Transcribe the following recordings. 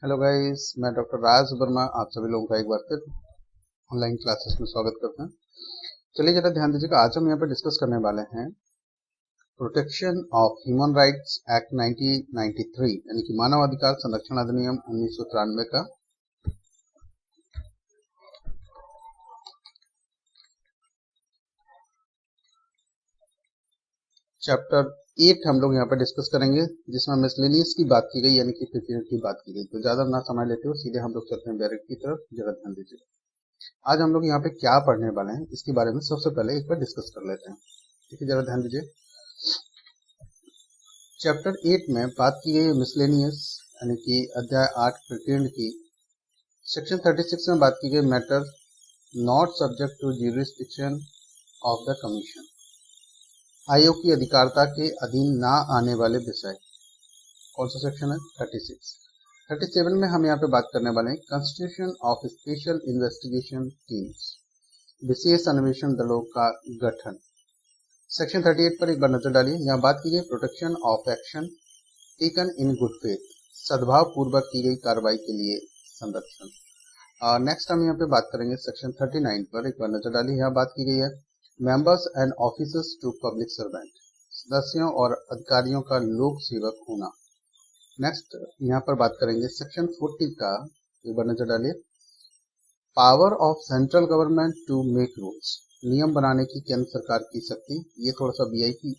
Hello guys, मैं doctor राज वर्मा आप सभी लोगों का एक बार फिर ऑनलाइन क्लासेस में स्वागत करता हूं। चलिए जरा ध्यान दीजिएगा, आज हम यहाँ पर डिस्कस करने वाले हैं protection of human rights act 1993 यानी कि मानव अधिकार संरक्षण अधिनियम 1993 का चैप्टर 8 हम लोग यहाँ पर डिस्कस करेंगे, जिसमें मिसलेनियस की बात की गई यानी कि प्रिपेयर की बात की गई। तो ज्यादा ना समय लेते हो सीधे हम लोग चलते हैं डायरेक्ट की तरफ। जरा ध्यान दीजिएगा, आज हम लोग यहाँ पे क्या पढ़ने वाले हैं इसके बारे में सबसे पहले एक बार डिस्कस कर लेते हैं। ठीक है, जरा ध्यान दीजिए। चैप्टर 8 में बात की गई है मिसलेनियस यानी कि अध्याय 8 प्रकीर्ण की। सेक्शन 36 में बात की गई matter not subject to jurisdiction of the commission, आयोग की अधिकारता के अधीन ना आने वाले विषय। कौन सा सेक्शन है? 36। 37 में हम यहाँ पे बात करने वाले हैं constitution of special investigation teams, विशेष अन्वेषण दलों का गठन। सेक्शन 38 पर एक बार नजर डालिए। यहाँ बात की गई protection of action taken in good faith, सद्भाव पूर्वक की गई कार्रवाई के लिए संरक्षण। नेक्स्ट हम यहाँ पे बात करेंगे सेक्शन 39 पर, एक बार नजर डालिए। यहाँ बात की गई है members and officers to public servant, सदस्यों और अधिकारियों का लोक सेवक होना। नेक्स्ट यहाँ पर बात करेंगे सेक्शन 40 का, एक बार नजर डालिए। Power of central government to make rules, नियम बनाने की केंद्र सरकार की शक्ति। ये थोड़ा सा वीआईपी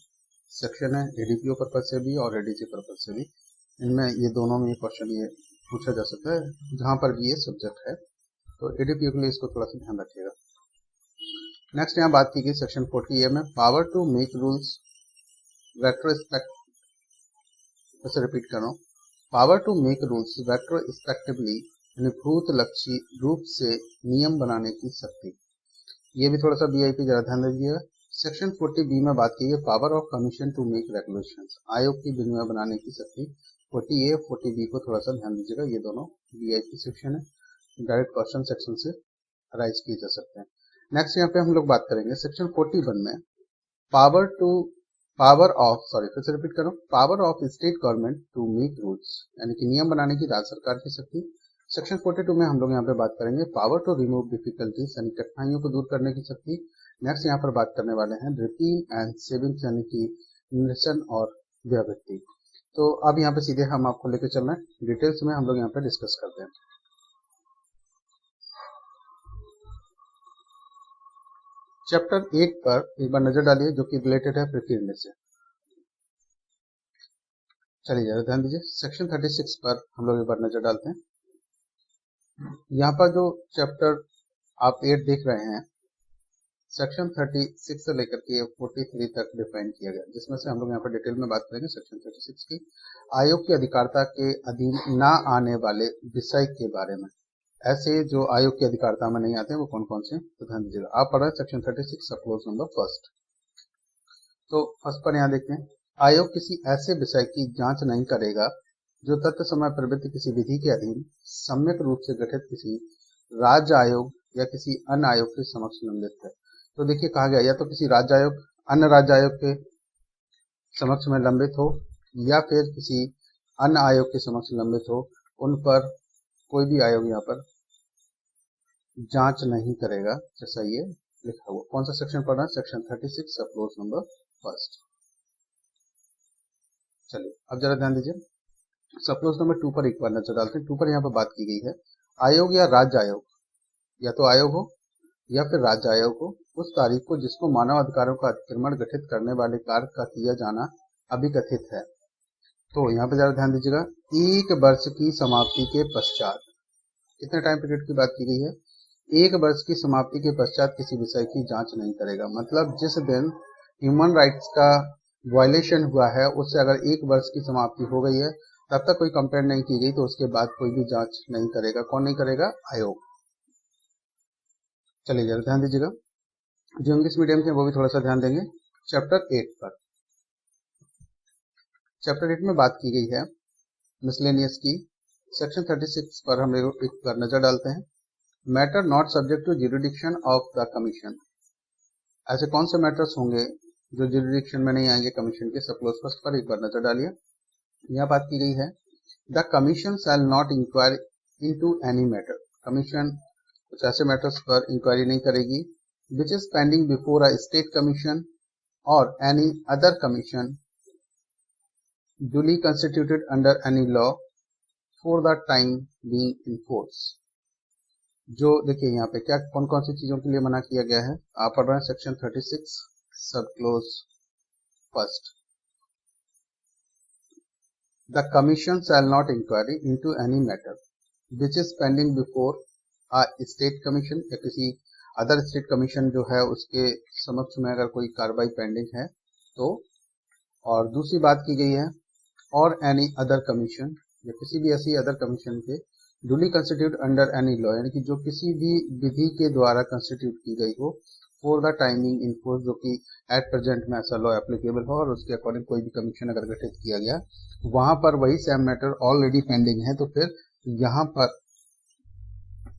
सेक्शन है, एडीपीओ पर्पज से भी और एडीसी पर्पज से भी। इनमें ये दोनों में क्वेश्चन ये पूछा जा सकता है जहां पर भी ये सब्जेक्ट है, तो एडीपीओ के लिए इसको थोड़ा सा ध्यान रखिएगा। नेक्स्ट यहाँ बात की गई सेक्शन 40A में power to make rules retrospect, इसे रिपीट कर रहा हूँ, power to make rules retrospectively यानी भूत लक्षी रूप से नियम बनाने की शक्ति। ये भी थोड़ा सा वीआईपी, जरा ध्यान दीजिएगा। सेक्शन 40B में बात की है power of commission to make regulations, आयोग की विनियम बनाने की शक्ति। 40A 40B को थोड़ा सा ध्यान दीजिएगा, ये दोनों वीआईपी सेक्शन है, डायरेक्ट क्वेश्चन सेक्शन से राइज किए जा सकते हैं। नेक्स्ट यहाँ पे हम लोग बात करेंगे सेक्शन 41 में power of state government to make rules यानी कि नियम बनाने की राज्य सरकार की शक्ति। सेक्शन 42 में हम लोग यहाँ पे बात करेंगे पावर टू रिमूव डिफिकल्टीज यानी कठिनाइयों को दूर करने की शक्ति। नेक्स्ट यहाँ पर बात करने वाले हैं रिपील एंड सेविंग यानी कि निरसन और व्यावृत्ति। तो अब यहाँ पे सीधे हम आपको लेकर चल रहे हैं डिटेल्स में, हम लोग यहाँ पे डिस्कस करते हैं। चैप्टर 8 पर एक बार नजर डालिए, जो कि रिलेटेड है प्रकीर्ण से। चलिए जरा ध्यान दीजिए, सेक्शन 36 पर हम लोग एक बार नजर डालते हैं। यहाँ पर जो चैप्टर आप 8 देख रहे हैं, सेक्शन 36 से लेकर के 43 तक डिफाइन किया गया, जिसमें से हम लोग यहाँ पर डिटेल में बात करेंगे सेक्शन 36 की आयोग की अधिकारता के अधीन ना आने वाले विषय के बारे में। ऐसे जो आयोग की अधिकारता में नहीं आते हैं वो कौन कौन से, तो ध्यान दीजिएगा। आप पढ़ रहे हैं section 36 sub close number first. तो फर्स्ट पर यहाँ देखते हैं, आयोग किसी ऐसे विषय की जांच नहीं करेगा जो तत्व समय प्रवृत्ति किसी विधि के अधीन सम्यक रूप से गठित किसी राज्य आयोग या किसी अन्य आयोग के समक्ष लंबित है। तो देखिए कहा गया, या तो किसी राज्य आयोग, अन्य राज्य आयोग के समक्ष में लंबित हो, या फिर किसी अन्य आयोग के समक्ष लंबित हो, उन पर कोई भी आयोग यहाँ पर जांच नहीं करेगा, जैसा ये लिखा हुआ। कौन सा सेक्शन पढ़ना है? Section 36 sub close number first. चलिए अब जरा ध्यान दीजिए, सब क्लोज नंबर 2 पर एक बार नजर डालते हैं। 2 पर यहाँ पर बात की गई है आयोग या राज्य आयोग, या तो आयोग हो या फिर राज्य आयोग हो, उस तारीख को जिसको मानव अधिकारों का अतिक्रमण गठित करने वाले कार्य का किया जाना अभिकथित है। तो यहाँ पे जरा ध्यान दीजिएगा, 1 वर्ष की समाप्ति के पश्चात, कितने टाइम पीरियड की बात की गई है? 1 वर्ष की समाप्ति के पश्चात किसी विषय की जांच नहीं करेगा। मतलब जिस दिन ह्यूमन राइट्स का वायलेशन हुआ है उससे अगर 1 वर्ष की समाप्ति हो गई है, तब तक कोई कंप्लेंट नहीं की गई, तो उसके बाद कोई भी जांच नहीं करेगा। कौन नहीं करेगा? आयोग। चलिए जरा ध्यान दीजिएगा, जो इंग्लिश मीडियम के वो भी थोड़ा सा ध्यान देंगे। चैप्टर 8 पर, चैप्टर 8 में बात की गई है मिसलेनियस की। सेक्शन 36 पर हम लोग एक बार नजर डालते हैं, matter not subject to jurisdiction of the commission. ऐसे कौन से मैटर्स होंगे जो ज्यूरिडिक्शन में नहीं आएंगे कमीशन के? सब क्लोज फर्स्ट पर एक बार नजर डालिए। यहाँ बात की गई है the commission shall not inquire into any matter, commission कुछ ऐसे मैटर्स पर इंक्वायरी नहीं करेगी which is pending before a state commission or any other commission duly constituted under any law for the time being in force। जो देखिए यहाँ पे क्या कौन कौन सी चीजों के लिए मना किया गया है, आप पढ़ रहे हैं section 36 sub close first. The commission shall not inquiry into any matter which is pending before a state commission या किसी अदर स्टेट कमीशन जो है उसके समक्ष में अगर कोई कार्रवाई पेंडिंग है तो, और दूसरी बात की गई है और एनी अदर कमीशन या किसी भी ऐसी अदर कमीशन के duly constitute under any law, यानी कि जो किसी भी विधि के द्वारा कंस्टिट्यूट की गई हो for the timing in force, जो कि एट प्रेजेंट में ऐसा लॉ एप्लीकेबल हो और उसके अकॉर्डिंग कोई भी कमीशन अगर गठित किया गया वहां पर वही सेम मैटर ऑलरेडी पेंडिंग है तो फिर यहाँ पर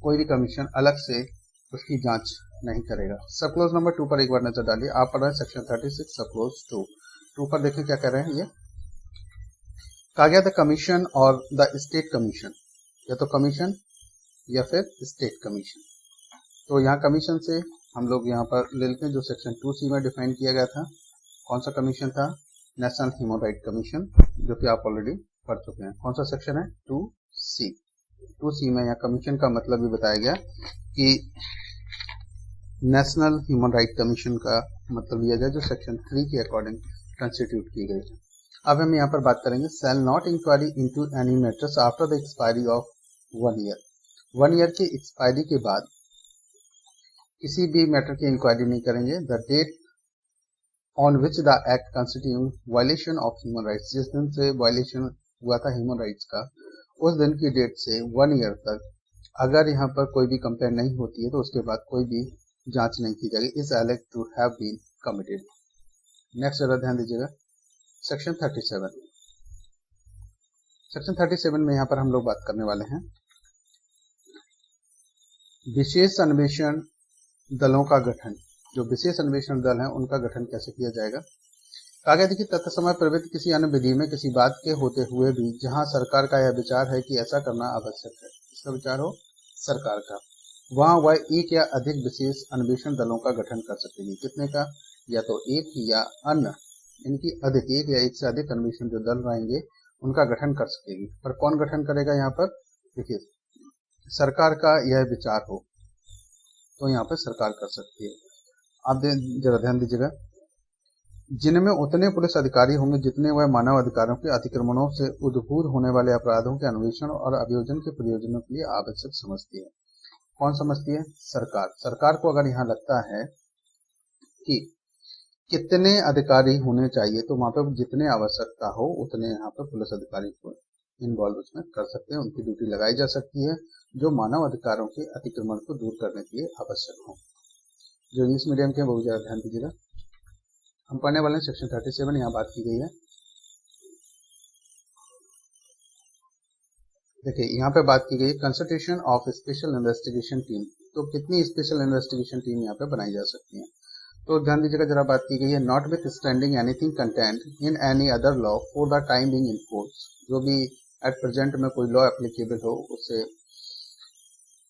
कोई भी कमीशन अलग से उसकी जांच नहीं करेगा। सब क्लोज नंबर 2 पर एक बार नजर डालिए, आप पढ़ रहे हैं सेक्शन 36 सब क्लोज 2 पर देखें क्या कह रहे हैं। ये कहा गया था commission or the state commission, या तो कमीशन या फिर स्टेट कमीशन। तो यहाँ कमीशन से हम लोग यहाँ पर ले लेते हैं जो सेक्शन 2C में डिफाइन किया गया था। कौन सा कमीशन था? नेशनल ह्यूमन राइट कमीशन, जो कि आप ऑलरेडी पढ़ चुके हैं। कौन सा सेक्शन है? 2C। 2C में यहाँ कमीशन का मतलब भी बताया गया कि नेशनल ह्यूमन राइट कमीशन का मतलब लिया जाए जो सेक्शन 3 के अकॉर्डिंग कंस्टिट्यूट की गई है। अब हम यहाँ पर बात करेंगे shall not inquiry into any matters after the expiry of 1 year. 1 year की एक्सपायरी के बाद किसी भी मैटर की इंक्वायरी नहीं करेंगे। The date on which the act constitute violation of human rights, जिस दिन से वायलेशन हुआ था ह्यूमन राइट्स का उस दिन की डेट से 1 ईयर तक अगर यहाँ पर कोई भी कंप्लेंट नहीं होती है तो उसके बाद कोई भी जांच नहीं की जाएगी। Is alleged to have been committed. Next जरा ध्यान दीजिएगा सेक्शन 37। सेक्शन 37 में यहाँ पर हम लोग बात करने वाले हैं विशेष अन्वेषण दलों का गठन। जो विशेष अन्वेषण दल हैं उनका गठन कैसे किया जाएगा। कहा गया देखिए तत्समय समय प्रवृत्त किसी अन्य विधि में किसी बात के होते हुए भी जहां सरकार का यह विचार है कि ऐसा करना आवश्यक है, इसका विचार हो सरकार का, वहां वह एक या अधिक विशेष अन्वेषण दलों का गठन कर सकेगी। कितने का? या तो एक या अन्य, इनकी अधिक, एक या एक से अधिक अन्वेषण जो दल रहेंगे उनका गठन कर सकेगी। पर कौन गठन करेगा? यहाँ पर देखिए सरकार का यह विचार हो तो यहाँ पर सरकार कर सकती है। आप जरा ध्यान दीजिएगा, जिनमें उतने पुलिस अधिकारी होंगे जितने वह मानव अधिकारों के अतिक्रमणों से उद्भूत होने वाले अपराधों के अन्वेषण और अभियोजन के प्रयोजनों के लिए आवश्यक समझती है। कौन समझती है? सरकार। सरकार को अगर यहाँ लगता है कि कितने अधिकारी होने चाहिए तो वहां पर जितने आवश्यकता हो उतने यहाँ पर पुलिस अधिकारी को इन्वॉल्व उसमें कर सकते हैं, उनकी ड्यूटी लगाई जा सकती है जो मानव अधिकारों के अतिक्रमण को दूर करने के लिए आवश्यक हो। जो इंग्लिश मीडियम के वो भी ज्यादा ध्यान दीजिएगा। हम पढ़ने वाले हैं सेक्शन 37, यहाँ बात की गई है। देखिए यहाँ पे बात की गई constitution of special investigation team. तो कितनी स्पेशल इन्वेस्टिगेशन टीम यहाँ पे बनाई जा सकती है? तो ध्यान दीजिएगा जरा बात की गई है not with standing anything content in any other law for the time being in force. जो भी एट प्रेजेंट में कोई लॉ एप्लीकेबल हो उससे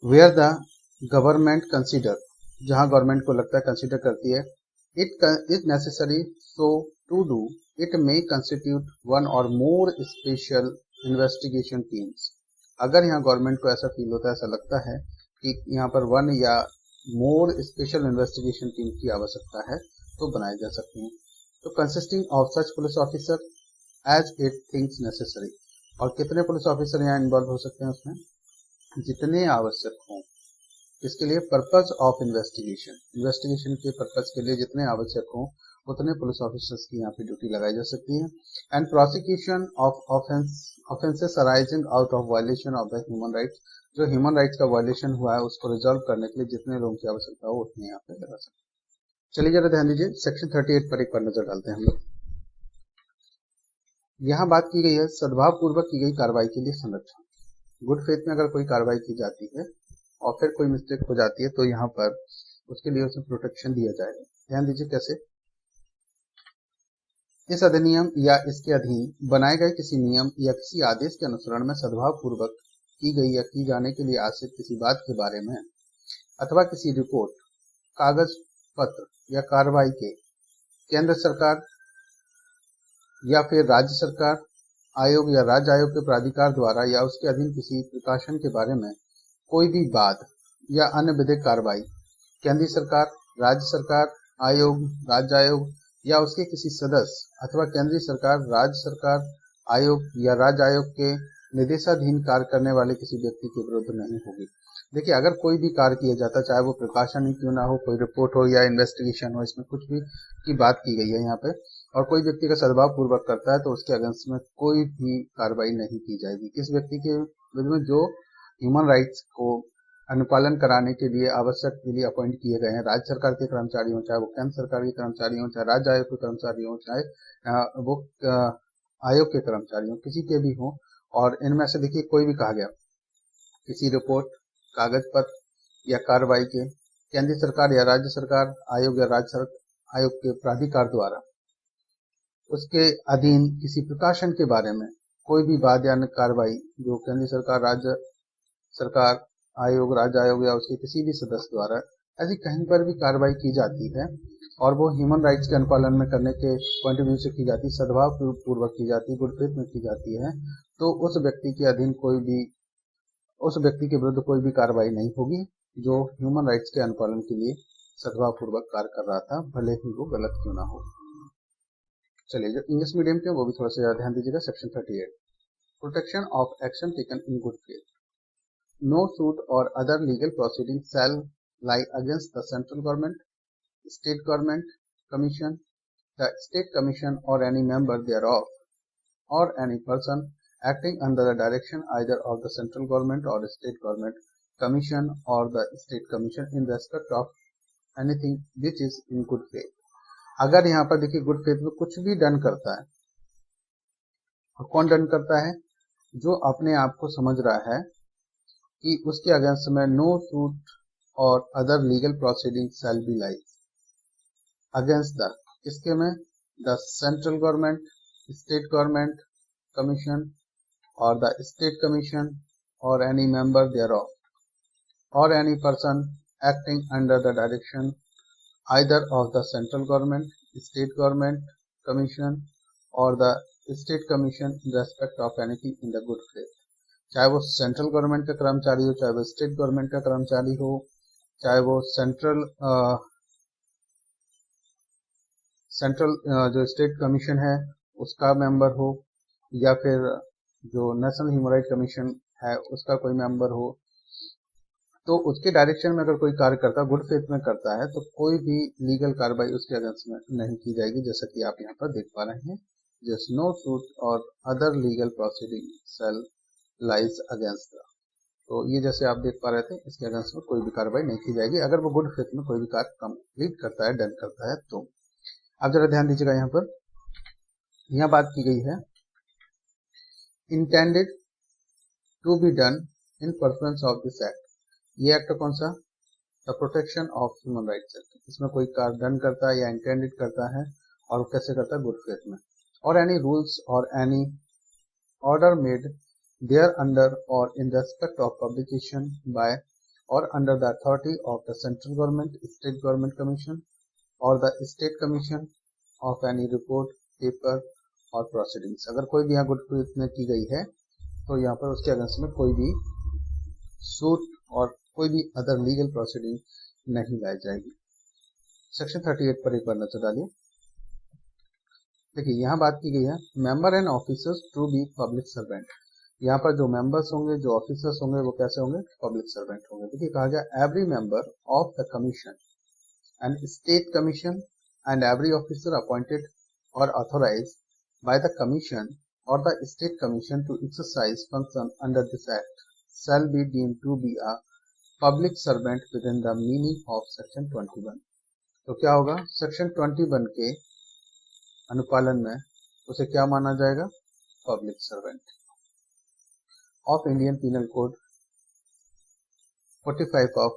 वेयर द गवर्नमेंट कंसिडर, जहां गवर्नमेंट को लगता है कंसिडर करती है, it is necessary so to do it may constitute one or more special investigation teams. अगर यहाँ गवर्नमेंट को ऐसा फील होता है, ऐसा लगता है कि यहाँ पर वन या मोर स्पेशल इन्वेस्टिगेशन टीम की आवश्यकता है तो बनाए जा सकते हैं। तो consisting of such police officer as it thinks necessary. और कितने पुलिस ऑफिसर यहाँ इन्वॉल्व हो सकते हैं उसमें? जितने आवश्यक हों। इसके लिए पर्पज ऑफ इन्वेस्टिगेशन, इन्वेस्टिगेशन के पर्पज के लिए जितने आवश्यक हों उतने पुलिस ऑफिसर्स की यहाँ पे ड्यूटी लगाई जा सकती है। And prosecution of offences arising out of violation of the human rights. जो ह्यूमन राइट्स का वायलेशन हुआ है उसको रिजॉल्व करने के लिए जितने लोगों की आवश्यकता हो उतने यहाँ पे लगा सकते हैं। चलिए जरा ध्यान दीजिए सेक्शन 38 पर एक बार नजर डालते हैं हम लोग। यहाँ बात की गई है सद्भाव पूर्वक की गई कार्रवाई के लिए संरक्षण। गुड फेथ में अगर कोई कार्रवाई की जाती है और फिर कोई मिस्टेक हो जाती है तो यहाँ पर उसके लिए उसे प्रोटेक्शन दिया जाएगा। ध्यान दीजिए कैसे। इस अधिनियम या इसके अधीन बनाए गए किसी नियम या किसी आदेश के अनुसरण में सद्भाव पूर्वक की गई या की जाने के लिए आश्रित किसी बात के बारे में अथवा किसी रिपोर्ट, कागज पत्र या कार्रवाई के केंद्र सरकार या फिर राज्य सरकार, आयोग या राज्य आयोग के प्राधिकार द्वारा या उसके अधीन किसी प्रकाशन के बारे में कोई भी वाद या अन्य विधिक कार्रवाई केंद्रीय सरकार, राज्य सरकार, आयोग, राज्य आयोग या उसके किसी सदस्य अथवा केंद्रीय सरकार, राज्य सरकार, आयोग या राज्य आयोग के निर्देशाधीन कार्य करने वाले किसी व्यक्ति के विरुद्ध नहीं होगी। देखिए, अगर कोई भी कार्य किया जाता है, चाहे वो प्रकाशन ही क्यों ना हो, कोई रिपोर्ट हो या इन्वेस्टिगेशन हो, इसमें कुछ भी की बात की गई है यहाँ पे, और कोई व्यक्ति का सद्भाव पूर्वक करता है तो उसके अगेंस्ट में कोई भी कार्रवाई नहीं की जाएगी। इस व्यक्ति के विरुद्ध में जो ह्यूमन राइट्स को अनुपालन कराने के लिए आवश्यक के लिए अपॉइंट किए गए हैं, राज्य सरकार के कर्मचारी हों, चाहे वो केंद्र सरकार के कर्मचारी हों, चाहे राज्य आयोग के कर्मचारी हों, चाहे वो आयोग के कर्मचारी हों, किसी के भी हों, और इनमें से देखिए कोई भी कहा गया किसी रिपोर्ट, कागज पत्र या कार्रवाई के केंद्रीय सरकार या राज्य सरकार, आयोग या राज्य आयोग के प्राधिकार द्वारा उसके अधीन किसी प्रकाशन के बारे में कोई भी वाद या अन्य कार्रवाई जो केंद्रीय सरकार, राज्य सरकार, आयोग, राज्य आयोग या उसके किसी भी सदस्य द्वारा ऐसी कहीं पर भी कार्रवाई की जाती है और वो ह्यूमन राइट्स के अनुपालन में करने के पॉइंट ऑफ व्यू से की जाती है, सद्भाव पूर्वक की जाती है, गुड फेथ में की जाती है, तो उस व्यक्ति के अधीन उस व्यक्ति के विरुद्ध कोई भी कार्रवाई नहीं होगी जो ह्यूमन राइट्स के अनुपालन के लिए सद्भाव पूर्वक कार्य कर रहा था, भले ही वो गलत क्यों ना हो। चलिए, जो इंग्लिश मीडियम के वो भी थोड़ा सा ध्यान दीजिएगा। Section 38, protection of action taken in good faith. No suit or other legal proceedings shall lie against the central government, state government, commission, the state commission or any member thereof, or any person acting under the direction either of the central government or state government, commission or the state commission in respect of anything which is in good faith। अगर यहाँ पर देखिए good faith में कुछ भी done करता है, और कौन डन करता है? जो अपने आप को समझ रहा है कि उसके अगेंस्ट में no suit or other legal proceeding shall be like against the किसके में the central government, state government, commission or the state commission or any member thereof or any person acting under the direction either of the central government, state government, commission or the state commission in respect of anything in the good faith. चाहे वो central government का कर्मचारी हो, चाहे वो state government का कर्मचारी हो, चाहे वो सेंट्रल जो स्टेट कमीशन है उसका मेंबर हो, या फिर जो नेशनल ह्यूमन राइट कमीशन है उसका कोई मेंबर हो, तो उसके डायरेक्शन में अगर कोई कार्य करता, गुड फेथ में करता है, तो कोई भी लीगल कार्रवाई उसके अगेंस्ट में नहीं की जाएगी, जैसा कि आप यहाँ पर देख पा रहे हैं। Just no suit or other legal proceeding shell lies against. तो ये जैसे आप देख पा रहे थे, इसके अगेंस्ट में कोई भी कार्रवाई नहीं की जाएगी अगर वो गुड फेथ में कोई भी कार्य कंप्लीट करता है, डन करता है। तो आप जरा ध्यान दीजिएगा, यहाँ पर यहाँ बात की गई है intended to be done in performance of this act. ये एक्ट कौन सा? The protection of human rights act. इसमें कोई कार्य डन करता है या इंटेंडेड करता है, और वो कैसे करता है? गुड फेथ में। और एनी रूल्स और any order made thereunder or in respect of publication by or under the authority of the central government, state government commission or the state commission of any report, paper और proceedings। अगर कोई भी यहाँ good faith में की गई है तो यहाँ पर उसके अगेंस्ट में कोई भी सूट और कोई भी अदर लीगल प्रोसीडिंग नहीं लाई जाएगी। सेक्शन 38 पर एक बार नजर डालिए। देखिए, यहाँ बात की गई है member and officers to be public servant. यहाँ पर जो मेंबर्स होंगे, जो ऑफिसर्स होंगे, वो कैसे होंगे? पब्लिक सर्वेंट होंगे। देखिए, कहा गया every member of the commission and state commission and every officer appointed or authorised by the commission or the state commission to exercise function under this act shall be deemed to be a public servant within the meaning of section 21। तो क्या होगा? Section 21 के अनुपालन में उसे क्या माना जाएगा? Public servant. Of Indian penal code 45 of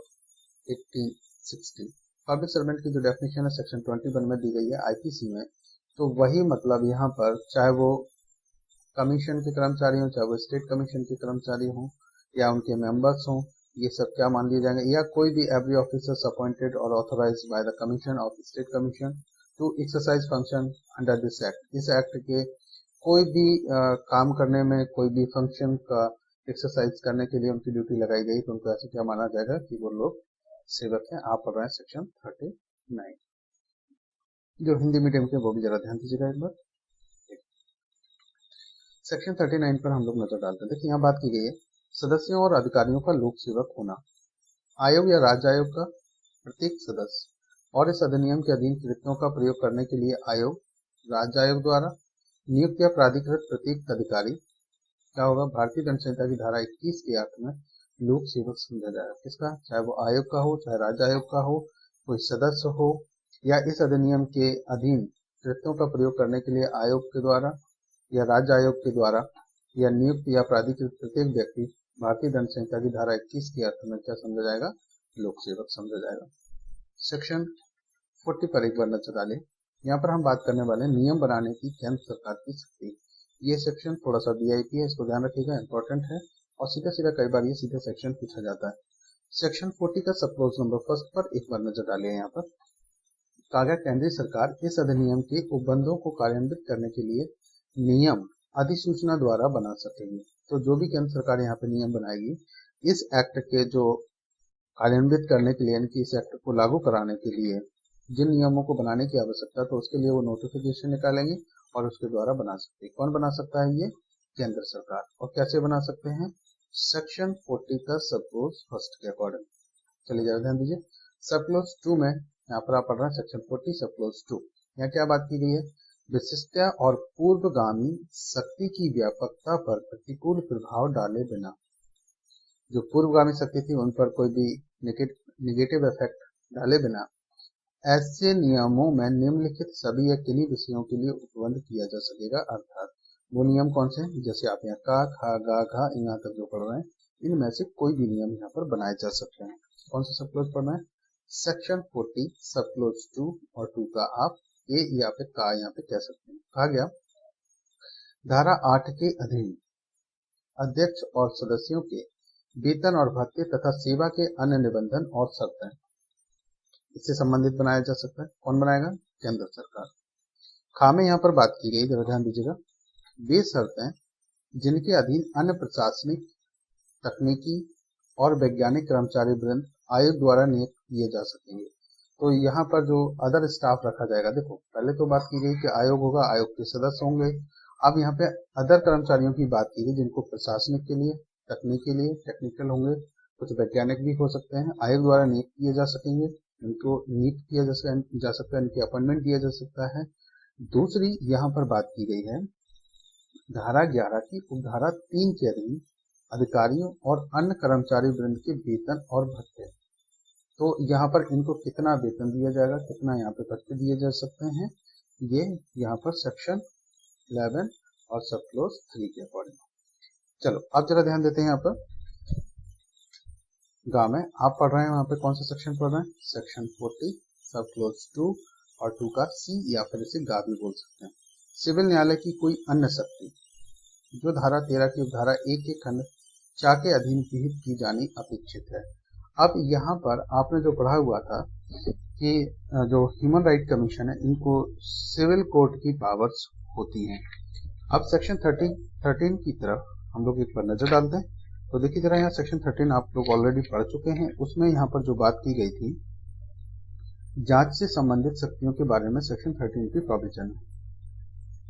1860। Public servant की जो डेफिनेशन है सेक्शन 21 में दी गई है आईपीसी में, तो वही मतलब यहाँ पर चाहे वो कमीशन के कर्मचारी हों, चाहे वो स्टेट कमीशन के कर्मचारी हों या उनके मेंबर्स हों, ये सब क्या मान लिए जाएंगे, या कोई भी every officers appointed or authorised by the commission of state commission to exercise function under this act. इस एक्ट के कोई भी काम करने में, कोई भी फंक्शन का एक्सरसाइज करने के लिए उनकी ड्यूटी लगाई गई, तो उनको ऐसे क्या माना जाएगा कि वो लोग सेवक हैं। आप पढ़ रहे हैं सेक्शन 39, जो हिंदी मीडियम के वो भी जरा ध्यान दीजिएगा एक बार। सेक्शन 39 पर हम लोग नजर डालते हैं। देखिए यहाँ बात की गई है सदस्यों और अधिकारियों का लोक सेवक होना। आयोग या राज्य आयोग का प्रत्येक सदस्य और इस अधिनियम के अधीन कृत्यों का प्रयोग करने के लिए आयोग, राज्य आयोग द्वारा नियुक्त या प्राधिकृत प्रत्येक अधिकारी क्या होगा, भारतीय दंड संहिता की धारा 21 के अर्थ में लोक सेवक समझा जाएगा। किसका, चाहे वो आयोग का हो, चाहे राज्य आयोग का हो, कोई सदस्य हो, या इस अधिनियम के अधीन कृत्यों का प्रयोग करने के लिए आयोग के द्वारा या राज्य आयोग के द्वारा या नियुक्त या प्राधिकृत प्रत्येक व्यक्ति भारतीय दंड संहिता की धारा 21 के अर्थ में क्या समझा जाएगा, लोक सेवक समझा जाएगा। सेक्शन 40 पर एक बार नजर डालें। यहाँ पर हम बात करने वाले नियम बनाने की केंद्र सरकार की शक्ति। ये सेक्शन थोड़ा सा वीआईपी है, इसको ध्यान रखिएगा, इंपॉर्टेंट है और सीधा सीधा कई बार ये सीधा सेक्शन पूछा जाता है। सेक्शन 40 का सब क्लॉज नंबर 1 पर एक बार नजर डालिए। यहाँ पर कहा गया केंद्रीय सरकार इस अधिनियम के उपबंधों को कार्यान्वित करने के लिए नियम अधिसूचना द्वारा बना सकेगी। तो जो भी केंद्र सरकार यहाँ पे नियम बनाएगी इस एक्ट के जो कार्यान्वित करने के लिए, यानी कि इस एक्ट को लागू कराने के लिए जिन नियमों को बनाने की आवश्यकता, तो उसके लिए वो नोटिफिकेशन निकालेंगे और उसके द्वारा बना सकते हैं। कौन बना सकता है, ये केंद्र सरकार। और कैसे बना सकते हैं, सेक्शन 40 का सब क्लॉज 1 के अकॉर्डिंग। चलिए जरा ध्यान दीजिए। सब क्लॉज 2 में यहाँ पर आप पढ़ रहे हैं सेक्शन 40 सब क्लॉज 2। यहाँ क्या बात की गई है, विशिष्टता और पूर्वगामी शक्ति की व्यापकता पर प्रतिकूल प्रभाव डाले बिना, जो पूर्वगामी शक्ति थी उन पर कोई भी निगेटिव इफेक्ट डाले बिना ऐसे नियमों में निम्नलिखित सभी या किन्हीं विषयों के लिए उपबंध किया जा सकेगा। अर्थात वो नियम कौन से हैं, जैसे आप यहाँ का, खा, गा, घा यहाँ तक जो पढ़ रहे हैं, इनमें से कोई भी नियम यहाँ पर बनाए जा सकते हैं। कौन सा सब क्लॉज पढ़ना है, सेक्शन 40 सब क्लॉज 2 और 2 का आप ए या फिर का यहाँ पे कह सकते हैं। कहा गया धारा 8 के अधीन अध्यक्ष और सदस्यों के वेतन और भत्ते तथा सेवा के अन्य निबंधन और शर्तें इससे संबंधित बनाया जा सकता है। कौन बनाएगा, केंद्र सरकार। खा में यहाँ पर बात की गई, जरा ध्यान दीजिएगा, वे शर्तें जिनके अधीन अन्य प्रशासनिक, तकनीकी और वैज्ञानिक कर्मचारी वृंद आयोग द्वारा नियुक्त किए जा सकेंगे। तो यहाँ पर जो अदर स्टाफ रखा जाएगा, देखो पहले तो बात की गई कि आयोग होगा, आयोग के सदस्य होंगे। अब यहाँ पे अदर कर्मचारियों की बात की गई जिनको प्रशासनिक के लिए, तकनीक के लिए, टेक्निकल होंगे, कुछ वैज्ञानिक भी हो सकते हैं, आयोग द्वारा नियुक्त किए जा सकेंगे, इनको नियुक्त किया जा सकता है, इनकी अपॉइंटमेंट दिया जा सकता है। दूसरी यहाँ पर बात की गई है धारा 11 की उपधारा 3 के अधीन अधिकारियों और अन्य कर्मचारी वृंद के वेतन और भत्ते। तो यहाँ पर इनको कितना वेतन दिया जाएगा, कितना यहाँ पे भत्ते दिए जा सकते हैं, ये यहाँ पर सेक्शन 11 और सब क्लॉज 3 के अकॉर्डिंग। चलो अब जरा ध्यान देते हैं यहाँ पर गा में आप पढ़ रहे हैं, वहां पे कौन सा सेक्शन पढ़ रहे हैं, सेक्शन 40 सब क्लॉज 2 और 2 का सी या फिर इसे गा भी बोल सकते हैं। सिविल न्यायालय की कोई अन्य शक्ति जो धारा 13 की उपधारा 1 के खंड 4 के अधीन विहित की जानी अपेक्षित है। अब यहाँ पर आपने जो पढ़ा हुआ था कि जो ह्यूमन राइट कमीशन है इनको सिविल कोर्ट की पावर्स होती हैं। अब सेक्शन 13 की तरफ हम लोग एक बार नजर डालते हैं। तो देखिए जरा यहाँ सेक्शन 13 आप लोग ऑलरेडी पढ़ चुके हैं। उसमें यहाँ पर जो बात की गई थी जांच से संबंधित शक्तियों के बारे में सेक्शन 13 की प्रोविजन है।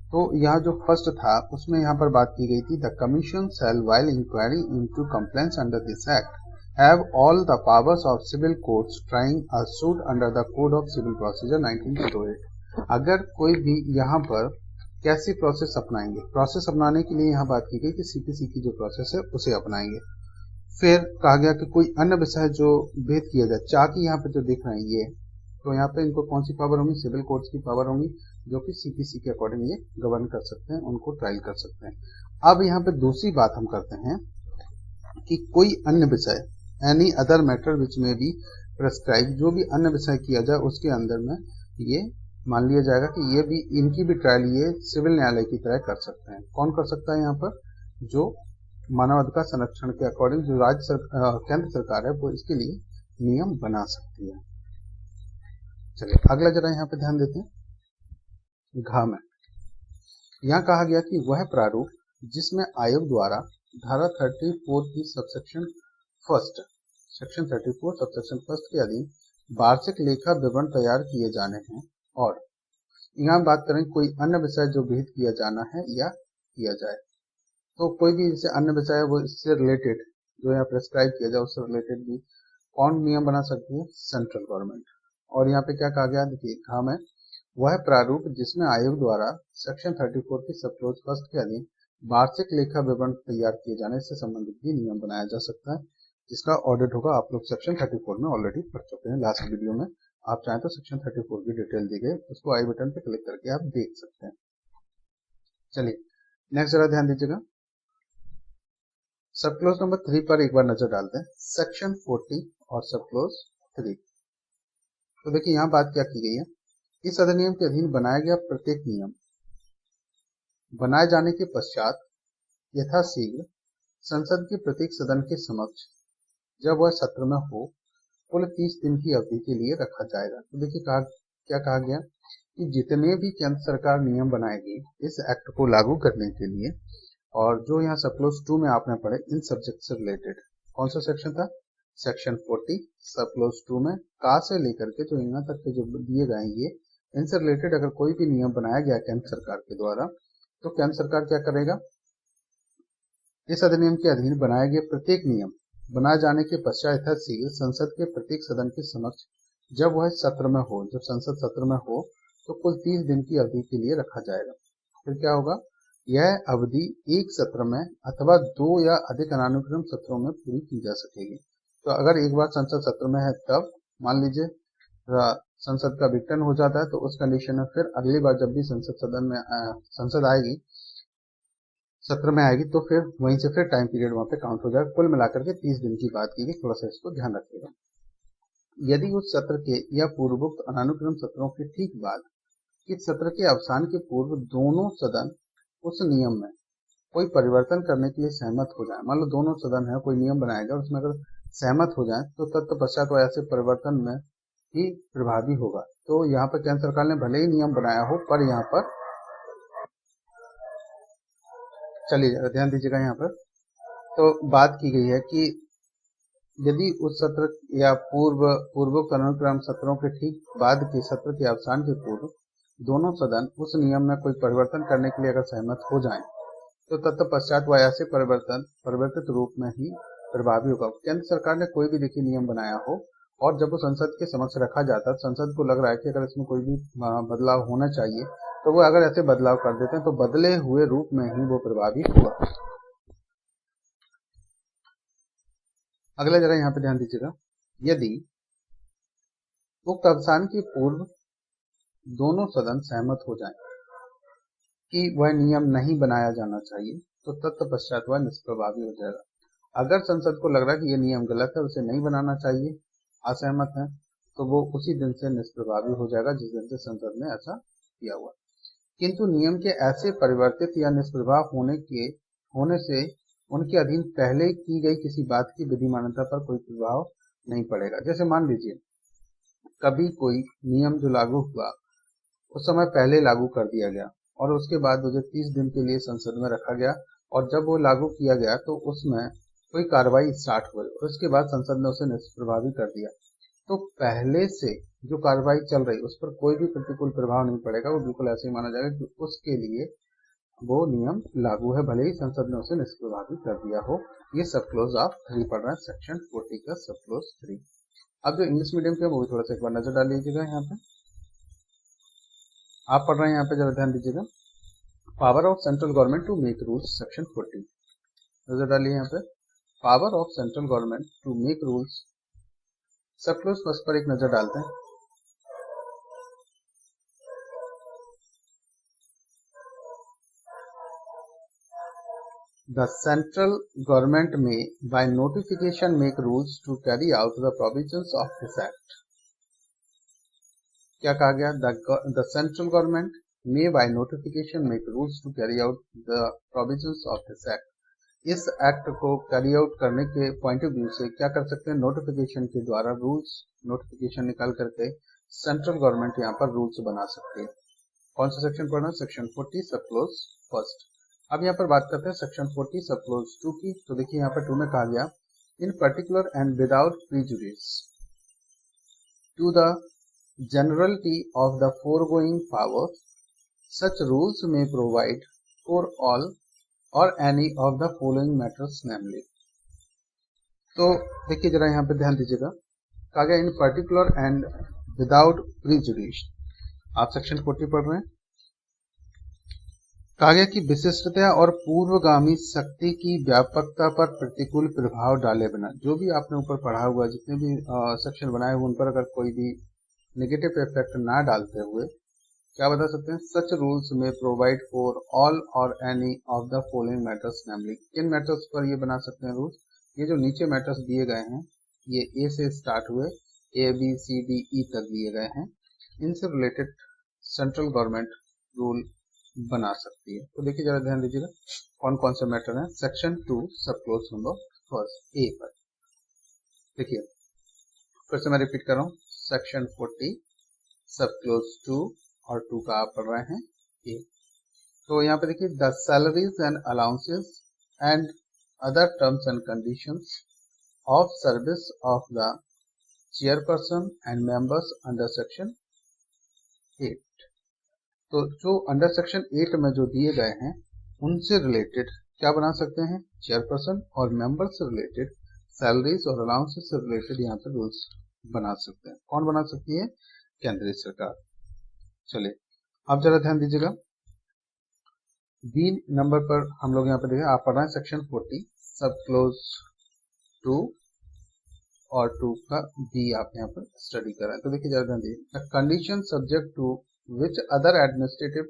तो यहाँ जो फर्स्ट था उसमें यहाँ पर बात की गई थी the commission shall while inquiry into complaints under this act have all the powers of civil courts trying a suit under the code of civil procedure 1908। अगर कोई भी यहाँ पर कैसी प्रोसेस अपनाएंगे, प्रोसेस अपनाने के लिए यहाँ बात की गई कि सीपीसी की जो प्रोसेस है उसे अपनाएंगे। फिर कहा गया कि कोई अन्य विषय जो भेद किया जाए, चाकी यहाँ पे जो देख रहे हैं ये, तो यहाँ पे इनको कौन सी पावर होंगी, सिविल कोर्ट्स की पावर होंगी जो कि सीपीसी के अकॉर्डिंग ये गवर्न कर सकते हैं, उनको ट्रायल कर सकते हैं। अब यहाँ पे दूसरी बात हम करते हैं कि कोई अन्य विषय, एनी अदर मैटर विच में भी प्रेस्क्राइब, जो भी अन्य विषय किया जाए उसके अंदर में ये मान लिया जाएगा कि ये भी इनकी भी ट्रायल ये सिविल न्यायालय की तरह कर सकते हैं। कौन कर सकता है यहाँ पर? जो मानवाधिकार संरक्षण के अकॉर्डिंग जो केंद्र सरकार है वो इसके लिए नियम बना सकती है। चलिए अगला जरा यहाँ पे ध्यान देते हैं। घ में यहाँ कहा गया कि वह प्रारूप जिसमें आयोग द्वारा धारा 34 की subsection first section 34 subsection first के अधीन वार्षिक लेखा विवरण तैयार किए जाने हैं, और यहाँ बात करें कोई अन्य विषय जो विहित किया जाना है या किया जाए, तो कोई भी जैसे अन्य विषय है वो इससे रिलेटेड जो यहाँ प्रेस्क्राइब किया जाए उससे रिलेटेड भी कौन नियम बना सकती है? Central government. और यहाँ पे क्या कहा गया? देखिए घ में वह प्रारूप जिसमें आयोग द्वारा सेक्शन 34 की सब क्लोज फर्स्ट के अधीन वार्षिक लेखा विवरण तैयार किए जाने से संबंधित भी नियम बनाया जा सकता है, जिसका ऑडिट होगा। आप लोग सेक्शन 34 में ऑलरेडी पढ़ चुके हैं लास्ट वीडियो में। आप चाहें तो सेक्शन 34 की डिटेल दी गई, उसको आई बटन पे क्लिक करके आप देख सकते हैं। चलिए नेक्स्ट जरा ध्यान दीजिएगा। सब क्लोज नंबर 3 पर एक बार नजर डालते हैं, सेक्शन 40 और सब क्लोज 3। तो देखिए यहाँ बात क्या की गई है, इस अधिनियम के अधीन बनाया गया प्रत्येक नियम बनाए जाने के पश्चात यथाशीघ्र संसद के प्रत्येक सदन के समक्ष जब वह सत्र में हो कुल 30 दिन की अवधि के लिए रखा जाएगा। तो देखिए क्या कहा गया कि जितने भी केंद्र सरकार नियम बनाएगी इस एक्ट को लागू करने के लिए, और जो यहाँ सब क्लोज 2 में आपने पढ़े इन सब्जेक्ट से रिलेटेड कौन सा सेक्शन था? सेक्शन 40 सब क्लोज 2 में का से लेकर के जो यहाँ तक के जो दिए गए ये इनसे रिलेटेड अगर कोई भी नियम बनाया गया केंद्र सरकार के द्वारा, तो केंद्र सरकार क्या करेगा? इस अधिनियम के अधीन बनाए गए प्रत्येक नियम बनाए जाने के पश्चात यथाशीघ्र संसद के प्रत्येक सदन के समक्ष जब वह सत्र में हो, जब संसद सत्र में हो तो कुल 30 दिन की अवधि के लिए रखा जाएगा। फिर क्या होगा? यह अवधि एक सत्र में अथवा 2 या अधिक अनानुक्रम सत्रों में पूरी की जा सकेगी। तो अगर एक बार संसद सत्र में है तब मान लीजिए संसद का विघटन हो जाता है, तो उस कंडीशन में फिर अगली बार जब भी संसद आएगी सत्र में आएगी तो फिर वहीं से फिर टाइम पीरियड वहां पे काउंट हो जाएगा। कुल मिलाकर के 30 दिन की बात की गई, थोड़ा सा इसको ध्यान रखिएगा। यदि उस सत्र के या पूर्वोक्त अनानुक्रम सत्रों के ठीक बाद इस सत्र के अवसान के पूर्व दोनों सदन उस नियम में कोई परिवर्तन करने के लिए सहमत हो जाए, मान लो दोनों सदन है कोई नियम बनाएगा उसमें अगर सहमत हो जाए तो तत्पश्चात वह ऐसे परिवर्तन में ही प्रभावी होगा। तो यहाँ पर केंद्र सरकार ने भले ही नियम बनाया हो पर यहाँ पर चलिए ध्यान दीजिएगा, यहाँ पर तो बात की गई है कि यदि उस सत्र या पूर्वोक्त अनुक्रम सत्रों के ठीक बाद के सत्र के अवसान के पूर्व दोनों सदन उस नियम में कोई परिवर्तन करने के लिए अगर सहमत हो जाएं, तो तत्पश्चात वह ऐसे परिवर्तित रूप में ही प्रभावी होगा। केंद्र सरकार ने कोई भी देखिए नियम बनाया हो और जब वो संसद के समक्ष रखा जाता है, संसद को लग रहा है कि अगर इसमें कोई भी बदलाव होना चाहिए, तो वो अगर ऐसे बदलाव कर देते हैं तो बदले हुए रूप में ही वो प्रभावी होगा। अगला जरा यहाँ पे ध्यान दीजिएगा, यदि उक्त अवसान के पूर्व दोनों सदन सहमत हो जाएं कि वह नियम नहीं बनाया जाना चाहिए, तो तत्पश्चात वह निष्प्रभावी हो जाएगा। अगर संसद को लग रहा है कि यह नियम गलत है, उसे नहीं बनाना चाहिए, असहमत है, तो वो उसी दिन से निष्प्रभावी हो जाएगा जिस दिन से संसद ने ऐसा किया हुआ। किंतु नियम के ऐसे परिवर्तित या निष्प्रभाव होने से उनके अधीन पहले की गई किसी बात की विधिमान्यता पर कोई प्रभाव नहीं पड़ेगा। जैसे मान लीजिए कभी कोई नियम जो लागू हुआ उस समय पहले लागू कर दिया गया और उसके बाद मुझे 30 दिन के लिए संसद में रखा गया, और जब वो लागू किया गया तो उसमें कोई कार्रवाई स्टार्ट हुई और उसके बाद संसद ने उसे निष्प्रभावी कर दिया, तो पहले से जो कार्रवाई चल रही उस पर कोई भी प्रतिकूल प्रभाव नहीं पड़ेगा। वो बिल्कुल ऐसे ही माना जाएगा कि उसके लिए वो नियम लागू है, भले ही संसद ने उसे निष्प्रभावी कर दिया हो। ये सब क्लोज ऑफ 3 पढ़ रहे हैं, सेक्शन 40 का सब क्लोज 3। अब जो इंग्लिश मीडियम के वो भी थोड़ा सा एक बार नजर डाल लीजिएगा। यहाँ पे आप पढ़ रहे हैं, यहाँ पे जरा ध्यान दीजिएगा, power of central government to make rules, section 40 नजर डालिए। यहाँ पे power of central government to make rules, sub close first पर एक नजर डालते हैं। The central government may by notification make rules to carry out the provisions of this act. क्या कहा गया, the central government may by notification make rules to carry out the provisions of this act. इस act को carry out करने के point of view से क्या कर सकते हैं, नोटिफिकेशन के द्वारा रूल्स नोटिफिकेशन निकाल करके सेंट्रल गवर्नमेंट यहाँ पर रूल्स बना सकती है। कौन सा सेक्शन पढ़ना, सेक्शन 40 सब क्लोज फर्स्ट। अब यहाँ पर बात करते हैं सेक्शन 40 सब क्लोज 2 की। तो देखिए यहाँ पर 2 में कहा गया, in particular and without prejudice to the generality of the foregoing powers, such rules may provide for all or any of the following matters namely। तो देखिए जरा यहाँ पे ध्यान दीजिएगा, कहा गया in particular and without prejudice. आप सेक्शन 40 पढ़ रहे हैं। कहा गया कि विशिष्टता और पूर्वगामी शक्ति की व्यापकता पर प्रतिकूल प्रभाव डाले बिना, जो भी आपने ऊपर पढ़ा हुआ जितने भी सेक्शन बनाए हुए उन पर अगर कोई भी नेगेटिव इफेक्ट ना डालते हुए क्या बता सकते हैं, सच रूल्स में provide for all or any of the following matters namely. किन मैटर्स पर ये बना सकते हैं रूल्स, ये जो नीचे मैटर्स दिए गए हैं ये ए से स्टार्ट हुए A B C D E तक दिए गए हैं, इनसे रिलेटेड सेंट्रल गवर्नमेंट रूल बना सकती है। तो देखिए जरा ध्यान दीजिएगा कौन कौन से मैटर हैं। सेक्शन 2 सब क्लोज नंबर फर्स्ट ए पर देखिए, फिर से मैं रिपीट कर रहा हूँ, सेक्शन 40 सब क्लोज 2 और 2 का आप पढ़ रहे हैं ए। तो यहाँ पे देखिए, the salaries and allowances and other terms and conditions of service of the chairperson and members under section 8। तो जो अंडर सेक्शन 8 में जो दिए गए हैं उनसे रिलेटेड क्या बना सकते हैं, चेयरपर्सन और मेंबर से रिलेटेड सैलरीज और अलाउंसेस से रिलेटेड यहाँ पे रूल्स बना सकते हैं। कौन बना सकती है, केंद्रीय सरकार। चलिए आप जरा ध्यान दीजिएगा, बी नंबर पर हम लोग यहाँ पे देखिए, आप पढ़ रहे हैं सेक्शन 40 सब क्लोज 2 और 2 का बी आप यहाँ पर स्टडी कर रहे हैं। तो देखिए जरा ध्यान दीजिए, the condition subject to which other administrative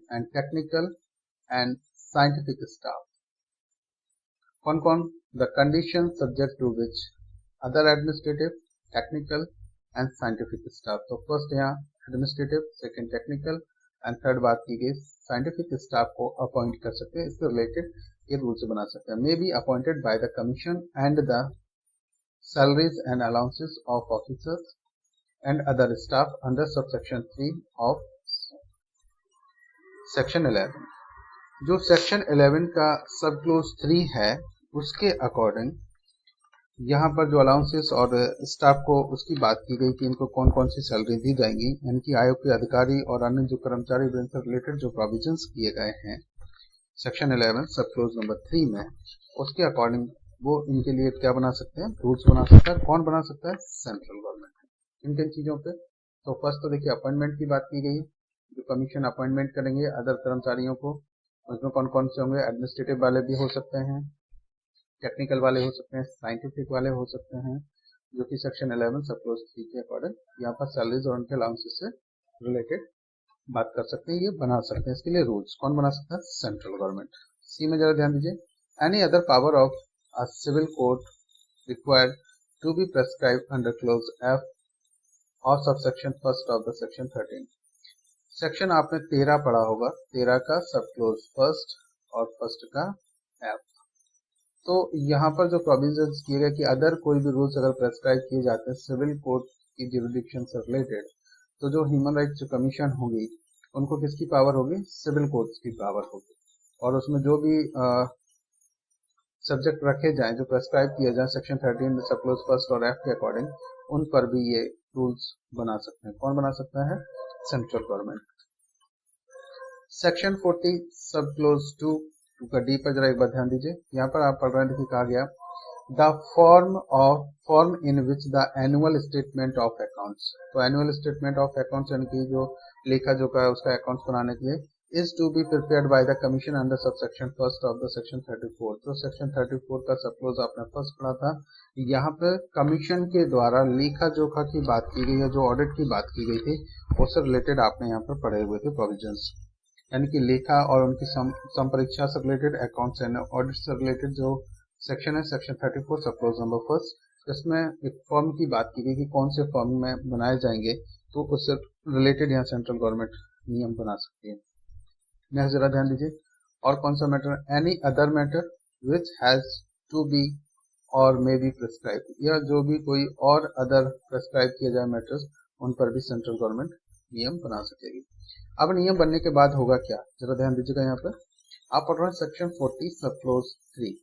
and technical and scientific staff। कौन कौन, the condition subject to which other administrative, technical and scientific staff। तो फर्स्ट यहाँ administrative, second technical and third बात की गई साइंटिफिक स्टाफ को appoint कर सकते हैं, इससे रिलेटेड ये रूल्स बना सकते हैं। May be appointed by the commission and the salaries and allowances of officers and other staff under subsection 3 of section 11। जो सेक्शन 11 का सब क्लोज 3 है उसके अकॉर्डिंग यहाँ पर जो अलाउंसेस और स्टाफ को उसकी बात की गई कि इनको कौन कौन सी सैलरी दी जाएंगी, इनकी आयोग के अधिकारी और अन्य जो कर्मचारी वृंद से रिलेटेड जो प्रोविजंस किए गए हैं सेक्शन 11 सब क्लोज नंबर 3 में, उसके अकॉर्डिंग वो इनके लिए क्या बना सकते हैं, रूल्स बना सकता है। कौन बना सकता है, सेंट्रल गवर्नमेंट। किन किन चीजों पे, तो फर्स्ट तो देखिए अपॉइंटमेंट की बात की गई, जो कमीशन अपॉइंटमेंट करेंगे अदर कर्मचारियों को, उसमें कौन कौन से होंगे, एडमिनिस्ट्रेटिव वाले भी हो सकते हैं, टेक्निकल वाले हो सकते हैं, साइंटिफिक वाले हो सकते हैं, जो कि सेक्शन 11 सब क्लोज 3 के अकॉर्डिंग यहाँ पर सैलरीज और उनके अलाउंसेस से रिलेटेड बात कर सकते हैं, ये बना सकते हैं। इसके लिए रूल्स कौन बना सकता है, सेंट्रल गवर्नमेंट। सी में जरा ध्यान दीजिए, any other power of a civil code required to be prescribe under clause F or subsection first of the section 13। Section आपने 13 पढ़ा होगा, 13 का सब क्लोज फर्स्ट और फर्स्ट का एफ। तो यहाँ पर जो प्रोविजंस किए गए कि अदर कोई भी रूल्स अगर प्रेस्क्राइब किए जाते हैं सिविल कोड की जुरिडिक्शन से रिलेटेड, तो जो ह्यूमन राइट्स कमीशन होगी उनको किसकी पावर होगी, सिविल कोड्स की पावर होगी, और उसमें जो भी सब्जेक्ट रखे जाएं जो प्रेस्क्राइब किए जाए सेक्शन 13 सब क्लोज फर्स्ट और एफ के अकॉर्डिंग, उन पर भी ये रूल्स बना सकते हैं। कौन बना सकता है, सेंट्रल गवर्नमेंट। सेक्शन 40 सब क्लोज 2 का डी पर जरा एक बार ध्यान दीजिए, यहाँ पर आप पढ़ रहे हैं, देखिए कहा गया the form in which the annual statement of accounts. तो एनुअल स्टेटमेंट ऑफ अकाउंट्स यानी कि जो लेखा जोखा है उसका अकाउंट्स बनाने के लिए is to be prepared by the commission under subsection first of the section 34। तो सेक्शन 34 का सब क्लोज आपने फर्स्ट पढ़ा था, यहाँ पे कमीशन के द्वारा लेखा जोखा की बात की गई है, जो ऑडिट की बात की गई थी उससे रिलेटेड आपने यहाँ पर पढ़े हुए थे प्रोविजंस, यानी कि लेखा और उनकी संपरीक्षा से रिलेटेड, अकाउंट्स एंड ऑडिट से रिलेटेड जो सेक्शन है सेक्शन 34 सब क्लोज नंबर फर्स्ट, इसमें एक फॉर्म की बात की गई कि कौन से फॉर्म में बनाए जाएंगे, तो उससे रिलेटेड यहाँ सेंट्रल गवर्नमेंट नियम बना सकती है। नेक्स्ट जरा ध्यान दीजिए, और कौन सा matter, any other matter which has to be or may be prescribe, या जो भी कोई और अदर प्रिस्क्राइब किए जाए मैटर्स, उन पर भी सेंट्रल गवर्नमेंट नियम बना सकेगी। अब नियम बनने के बाद होगा क्या, जरा ध्यान दीजिएगा। यहाँ पर आप पढ़ रहे हैं सेक्शन 40 सब क्लोज 3।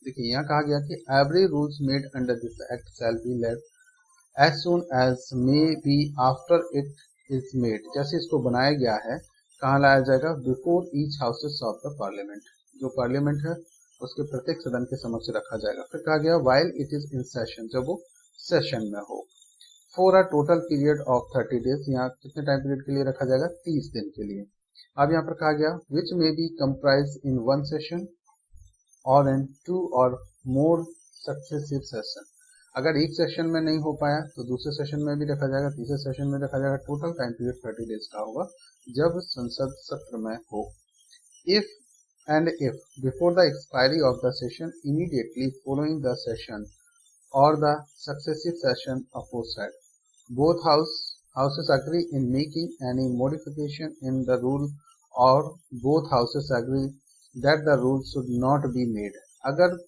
देखिए यहाँ कहा गया कि every rules made under this act shall be laid as soon as may be after it is made. जैसे इसको बनाया गया है, कहाँ लाया जाएगा, before each houses of the parliament, जो पार्लियामेंट है उसके प्रत्येक सदन के समक्ष रखा जाएगा। फिर कहा गया while it is in session, जब वो सेशन में हो, for a total period of 30 days. यहाँ कितने टाइम पीरियड के लिए रखा जाएगा, 30 दिन के लिए। अब यहाँ पर कहा गया which may be comprise in one session or in 2 और मोर सक्सेसिव सेशन। अगर एक सेशन में नहीं हो पाया तो दूसरे सेशन में भी रखा जाएगा, तीसरे सेशन में रखा जाएगा। टोटल टाइम पीरियड 30 डेज का होगा जब संसद सत्र में हो। If and if before the expiry of the session immediately following the session or the successive session aforesaid both houses agree in making any modification in the rule or both houses agree that the rule should not be made। अगर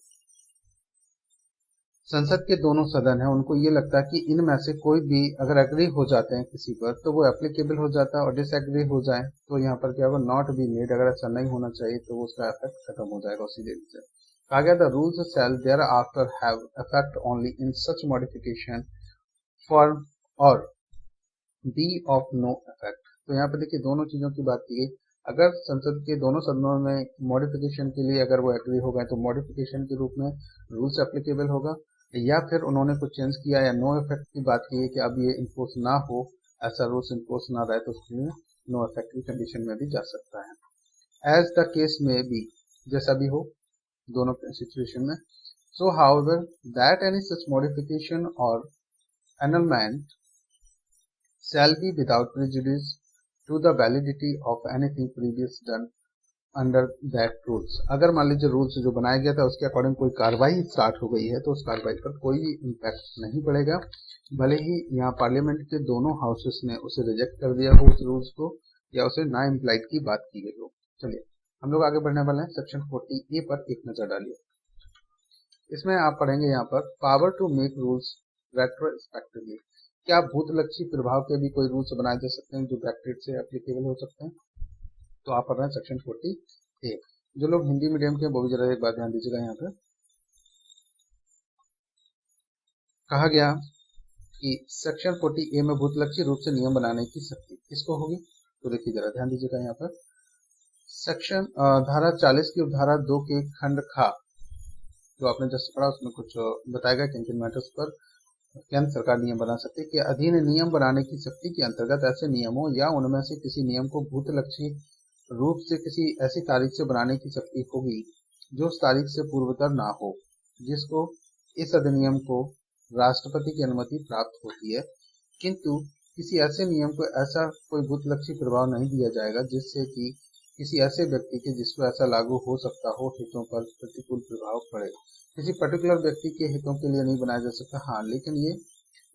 संसद के दोनों सदन हैं, उनको ये लगता है कि इनमें से कोई भी अगर एग्री हो जाते हैं किसी पर तो वो एप्लीकेबल हो जाता है, और डिसएग्री हो जाए तो यहाँ पर क्या होगा, नॉट बी मेड। अगर ऐसा नहीं होना चाहिए तो उसका इफेक्ट खत्म हो जाएगा उसी दिन से। कहा गया the rules shall thereafter have effect only in such modification for और बी ऑफ नो इफेक्ट। तो यहाँ पर देखिए दोनों चीजों की बात की गई। अगर संसद के दोनों सदनों में मॉडिफिकेशन के लिए अगर वो एग्री हो गए तो मॉडिफिकेशन के रूप में रूल्स एप्लीकेबल होगा, या फिर उन्होंने कुछ चेंज किया या नो इफेक्ट की बात की है कि अब ये इन्फोर्स ना हो, ऐसा रूल्स इन्फोर्स ना रहे, तो उसके लिए नो इफेक्ट की कंडीशन में भी जा सकता है। As the case may B, जैसा भी हो दोनों सिचुएशन में। सो however that any such modification और annulment shall be without prejudice to the validity of anything previous done under that rules. अगर मान लीजिए रूल्स जो बनाया गया था उसके अकॉर्डिंग कोई कार्रवाई स्टार्ट हो गई है तो उस कार्रवाई पर कोई इम्पैक्ट नहीं पड़ेगा, भले ही यहाँ पार्लियामेंट के दोनों हाउसेस ने उसे रिजेक्ट कर दिया हो उस रूल्स को, या उसे ना इम्प्लाइड की बात की गई हो। चलिए हम लोग आगे बढ़ने वाले हैं। सेक्शन 40A पर एक नजर डालिए। इसमें आप पढ़ेंगे यहाँ पर power to make rules retrospectively. क्या भूतलक्षी प्रभाव के भी कोई रूल्स बनाए जा सकते हैं जो बैकडेट से एप्लीकेबल हो सकते हैं? तो आप पढ़ रहे हैं सेक्शन 40A। जो लोग हिंदी मीडियम के वो भी जरा एक बात ध्यान दीजिएगा। यहाँ पे कहा गया कि सेक्शन 40A में भूतलक्षी रूप से नियम बनाने की शक्ति किसको होगी, तो देखिए जरा ध्यान दीजिएगा। यहाँ पर सेक्शन धारा 40 की उपधारा 2 के खंड खा जो आपने जस्ट पढ़ा उसमें कुछ बताएगा किन किन मैटर्स पर केंद्र सरकार नियम बना सकती है कि अधीन नियम बनाने की शक्ति के अंतर्गत ऐसे नियमों या उनमें से किसी नियम को भूतलक्षी रूप से किसी ऐसी तारीख से बनाने की शक्ति होगी जो उस तारीख से पूर्वतर ना हो, जिसको इस अधिनियम को राष्ट्रपति की अनुमति प्राप्त होती है, किंतु किसी ऐसे नियम को ऐसा कोई भूतलक्षी प्रभाव नहीं दिया जाएगा जिससे कि किसी ऐसे व्यक्ति के जिसको ऐसा लागू हो सकता हो हितों पर प्रतिकूल प्रभाव पड़े। किसी पर्टिकुलर व्यक्ति के हितों के लिए नहीं बनाया जा सकता, हाँ, लेकिन ये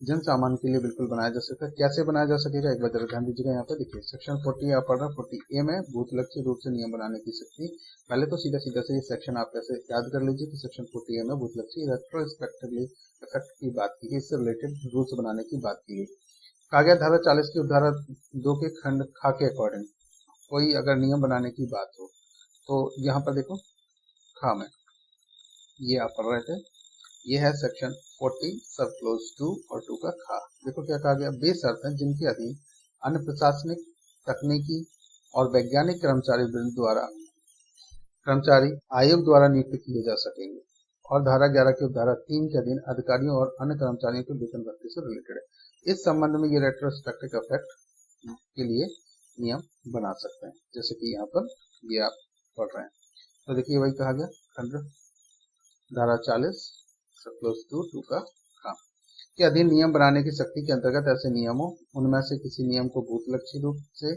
जन सामान्य के लिए बिल्कुल बनाया जा सकता है। कैसे बनाया जा सकेगा एक बार जरा ध्यान दीजिएगा। यहाँ पे देखिए सेक्शन 40 आप पढ़ रहे हैं 40A में भूतलक्षी रूप से नियम बनाने की शक्ति। पहले तो सीधा सीधा से ये सेक्शन आप कैसे याद कर लीजिए कि सेक्शन 40A में भूतलक्षी रेट्रोस्पेक्टिवली इफेक्ट की बात की गई, इससे रिलेटेड रूल्स बनाने की बात की गई। कहा गया धारा 40 की उपधारा 2 के खंड खा के अकॉर्डिंग कोई अगर नियम बनाने की बात हो तो यहाँ पर देखो खा में ये आप पढ़ रहे थे, ये है सेक्शन 40 सब क्लोज 2 और 2 का खा। देखो क्या कहा गया, बेशर्त है जिनके अधीन अन्य प्रशासनिक, तकनीकी और वैज्ञानिक कर्मचारी वृंद द्वारा कर्मचारी आयोग द्वारा नियुक्त किए जा सकेंगे, और धारा 11 की उपधारा 3 के अधीन अधिकारियों और अन्य कर्मचारियों के वेतन भत्ते से रिलेटेड है। इस संबंध में ये रेट्रोस्पेक्टिव इफेक्ट के लिए नियम बना सकते हैं, जैसे कि यहाँ पर ये आप पढ़ रहे हैं। तो देखिए वही कहा गया खंड धारा 40 सब क्लोज 2 का काम के अधीन नियम बनाने की शक्ति के अंतर्गत ऐसे नियमों उनमें से किसी नियम को भूतलक्षी रूप से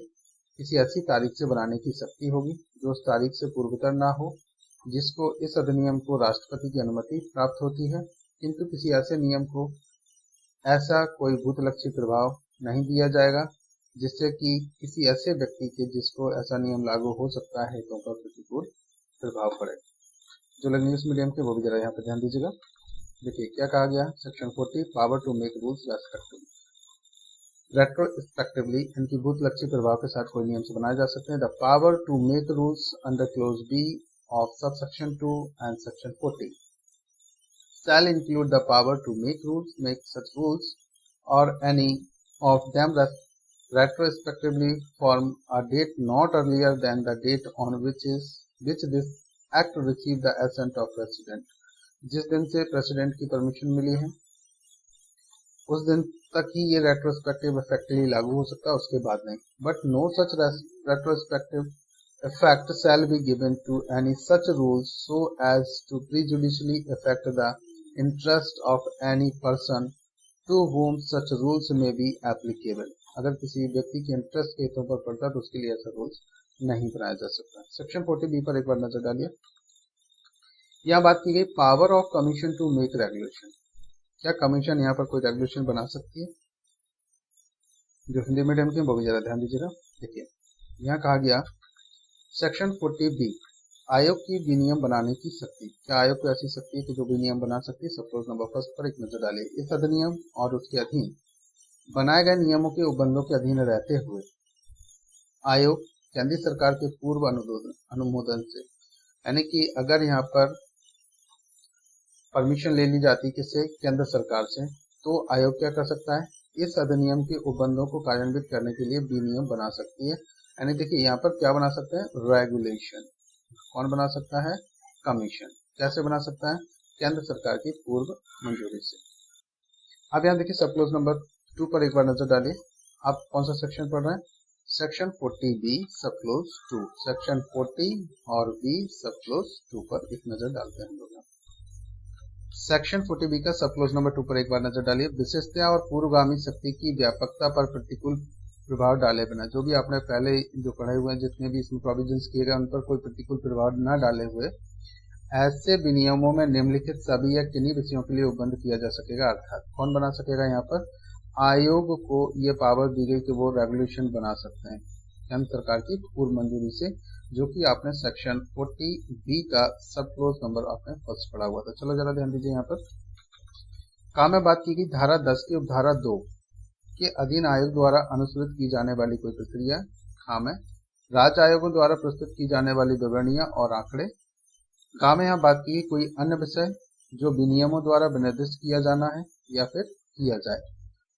किसी ऐसी तारीख से बनाने की शक्ति होगी जो उस तारीख से पूर्वतर ना हो, जिसको इस अधिनियम को राष्ट्रपति की अनुमति प्राप्त होती है, किंतु किसी ऐसे नियम को ऐसा कोई भूतलक्षी प्रभाव नहीं दिया जाएगा जिससे कि किसी ऐसे व्यक्ति के जिसको ऐसा नियम लागू हो सकता है हितों पर प्रतिकूल प्रभाव पड़े। जो लोग इंग्लिश मीडियम के वो भी जरा यहाँ पर ध्यान दीजिएगा। देखिए क्या कहा गया, section 40 power to make rules retrospectively, इनकी भूतलक्षी प्रभाव के साथ कोई नियम से बनाए जा सकते हैं। The power to make rules under clause B of subsection 2 and section 40 shall include the power to make such rules or any of them retrospectively from a date not earlier than the date on which this act received the assent of president। जिस दिन से president की permission मिली है उस दिन तक ही ये retrospective इफेक्टली लागू हो सकता है, उसके बाद नहीं। But no such retrospective effect shall be given to any such rules so as to prejudicially affect the interest of any person to whom such rules may be applicable। अगर किसी व्यक्ति के इंटरेस्ट के हितों पर पड़ता है तो उसके लिए ऐसा रूल्स नहीं बनाया जा सकता। सेक्शन 40B पर एक बार नजर डालिए। यहाँ बात की गई power of commission to make regulation. क्या कमीशन यहाँ पर कोई रेगुलेशन बना सकती है? जो हिंदी मीडियम के वो भी जरा ध्यान दीजिएगा। देखिए यहाँ कहा गया सेक्शन 40B आयोग की विनियम बनाने की शक्ति। क्या आयोग को ऐसी शक्ति है कि जो विनियम बना सकती है? सब क्लोज नंबर 1 पर एक नजर डालिए। इस अधिनियम और उसके अधीन बनाए गए नियमों के उपबंधों के अधीन रहते हुए आयोग केंद्रीय सरकार के पूर्व अनुमोदन से, यानी कि अगर यहाँ पर परमिशन ले ली जाती किससे? केंद्र सरकार से, तो आयोग क्या कर सकता है? इस अधिनियम के उपबंधों को कार्यान्वित करने के लिए विनियम बना सकती है। यानी देखिए यहाँ पर क्या बना सकते हैं? रेगुलेशन। कौन बना सकता है? कमीशन। कैसे बना सकता है? केंद्र सरकार की पूर्व मंजूरी से। अब यहाँ देखिए सब क्लोज नंबर 2 पर एक बार नजर डालिए। आप कौन सा सेक्शन पढ़ रहे हैं? सेक्शन 40B सब क्लोज 2। सेक्शन 40 और B सब क्लोज 2 पर एक नजर डालते हैं हम लोग। सेक्शन 40B का सब क्लोज नंबर 2 पर एक बार नजर डालिए। विशेषता और पूर्वगामी शक्ति की व्यापकता पर प्रतिकूल प्रभाव डाले बिना, जो भी आपने पहले जो पढ़े हुए हैं जितने भी इसमें प्रोविजंस किए गए उन पर कोई प्रतिकूल प्रभाव न डाले हुए ऐसे विनियमों में निम्नलिखित सभी या किन्हीं विषयों के लिए उपबंध किया जा सकेगा। अर्थात कौन बना सकेगा? यहाँ पर आयोग को ये पावर दी गई कि वो रेगुलेशन बना सकते हैं केंद्र सरकार की पूर्व मंजूरी से, जो कि आपने सेक्शन 40B का सब क्लोज नंबर आपने फर्स्ट पढ़ा हुआ था। चलो जरा ध्यान दीजिए। यहाँ पर काम में बात की गई धारा 10 की उपधारा 2 के अधीन आयोग द्वारा अनुसृत की जाने वाली कोई प्रक्रिया। काम है राज्य आयोगों द्वारा प्रस्तुत की जाने वाली विवरणियां और आंकड़े। काम यहाँ बात की कोई अन्य विषय जो विनियमों द्वारा विनिर्दिष्ट किया जाना है या फिर किया जाए।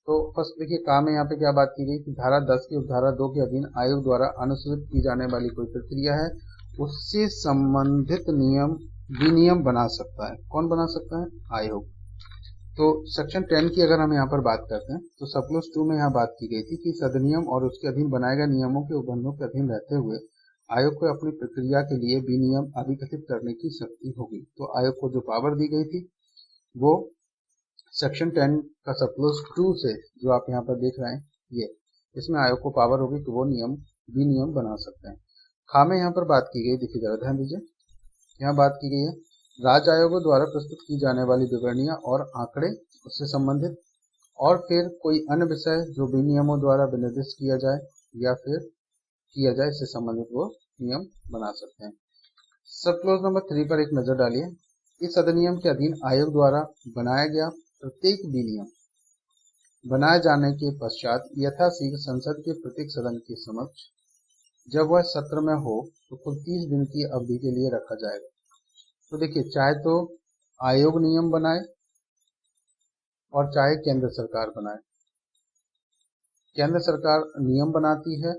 तो फर्स्ट देखिए काम है यहाँ पे क्या बात की गई कि धारा 10 की उपधारा 2 के अधीन आयोग द्वारा अनुसृत की जाने वाली कोई प्रक्रिया है उससे संबंधित नियम विनियम बना सकता है। कौन बना सकता है? आयोग। तो सेक्शन 10 की अगर हम यहाँ पर बात करते हैं तो सब क्लोज 2 में यहाँ बात की गई थी कि इस अधिनियम और उसके अधीन बनाए गए नियमों के उपबंधों के अधीन रहते हुए आयोग को अपनी प्रक्रिया के लिए विनियम अभिकथित करने की शक्ति होगी। तो आयोग को जो पावर दी गई थी वो सेक्शन 10 का सब क्लोज 2 से जो आप यहाँ पर देख रहे हैं ये, इसमें आयोग को पावर होगी कि वो विनियम बना सकते हैं। खामे यहाँ पर बात की गई, देखिए जरा ध्यान दीजिए। यहाँ बात की गई है राज्य आयोगों द्वारा प्रस्तुत की जाने वाली विवरणियां और आंकड़े उससे संबंधित, और फिर कोई अन्य विषय जो विनियमों द्वारा विनिर्दिष्ट किया जाए या फिर किया जाए इससे संबंधित वो नियम बना सकते हैं। सब क्लोज नंबर 3 पर एक नजर डालिए। इस अधिनियम के अधीन आयोग द्वारा बनाया गया प्रत्येक विनियम बनाए जाने के पश्चात यथाशीघ्र संसद के प्रत्येक सदन के समक्ष जब वह सत्र में हो तो कुल 30 दिन की अवधि के लिए रखा जाएगा। तो देखिए चाहे तो आयोग नियम बनाए और चाहे केंद्र सरकार बनाए, केंद्र सरकार नियम बनाती है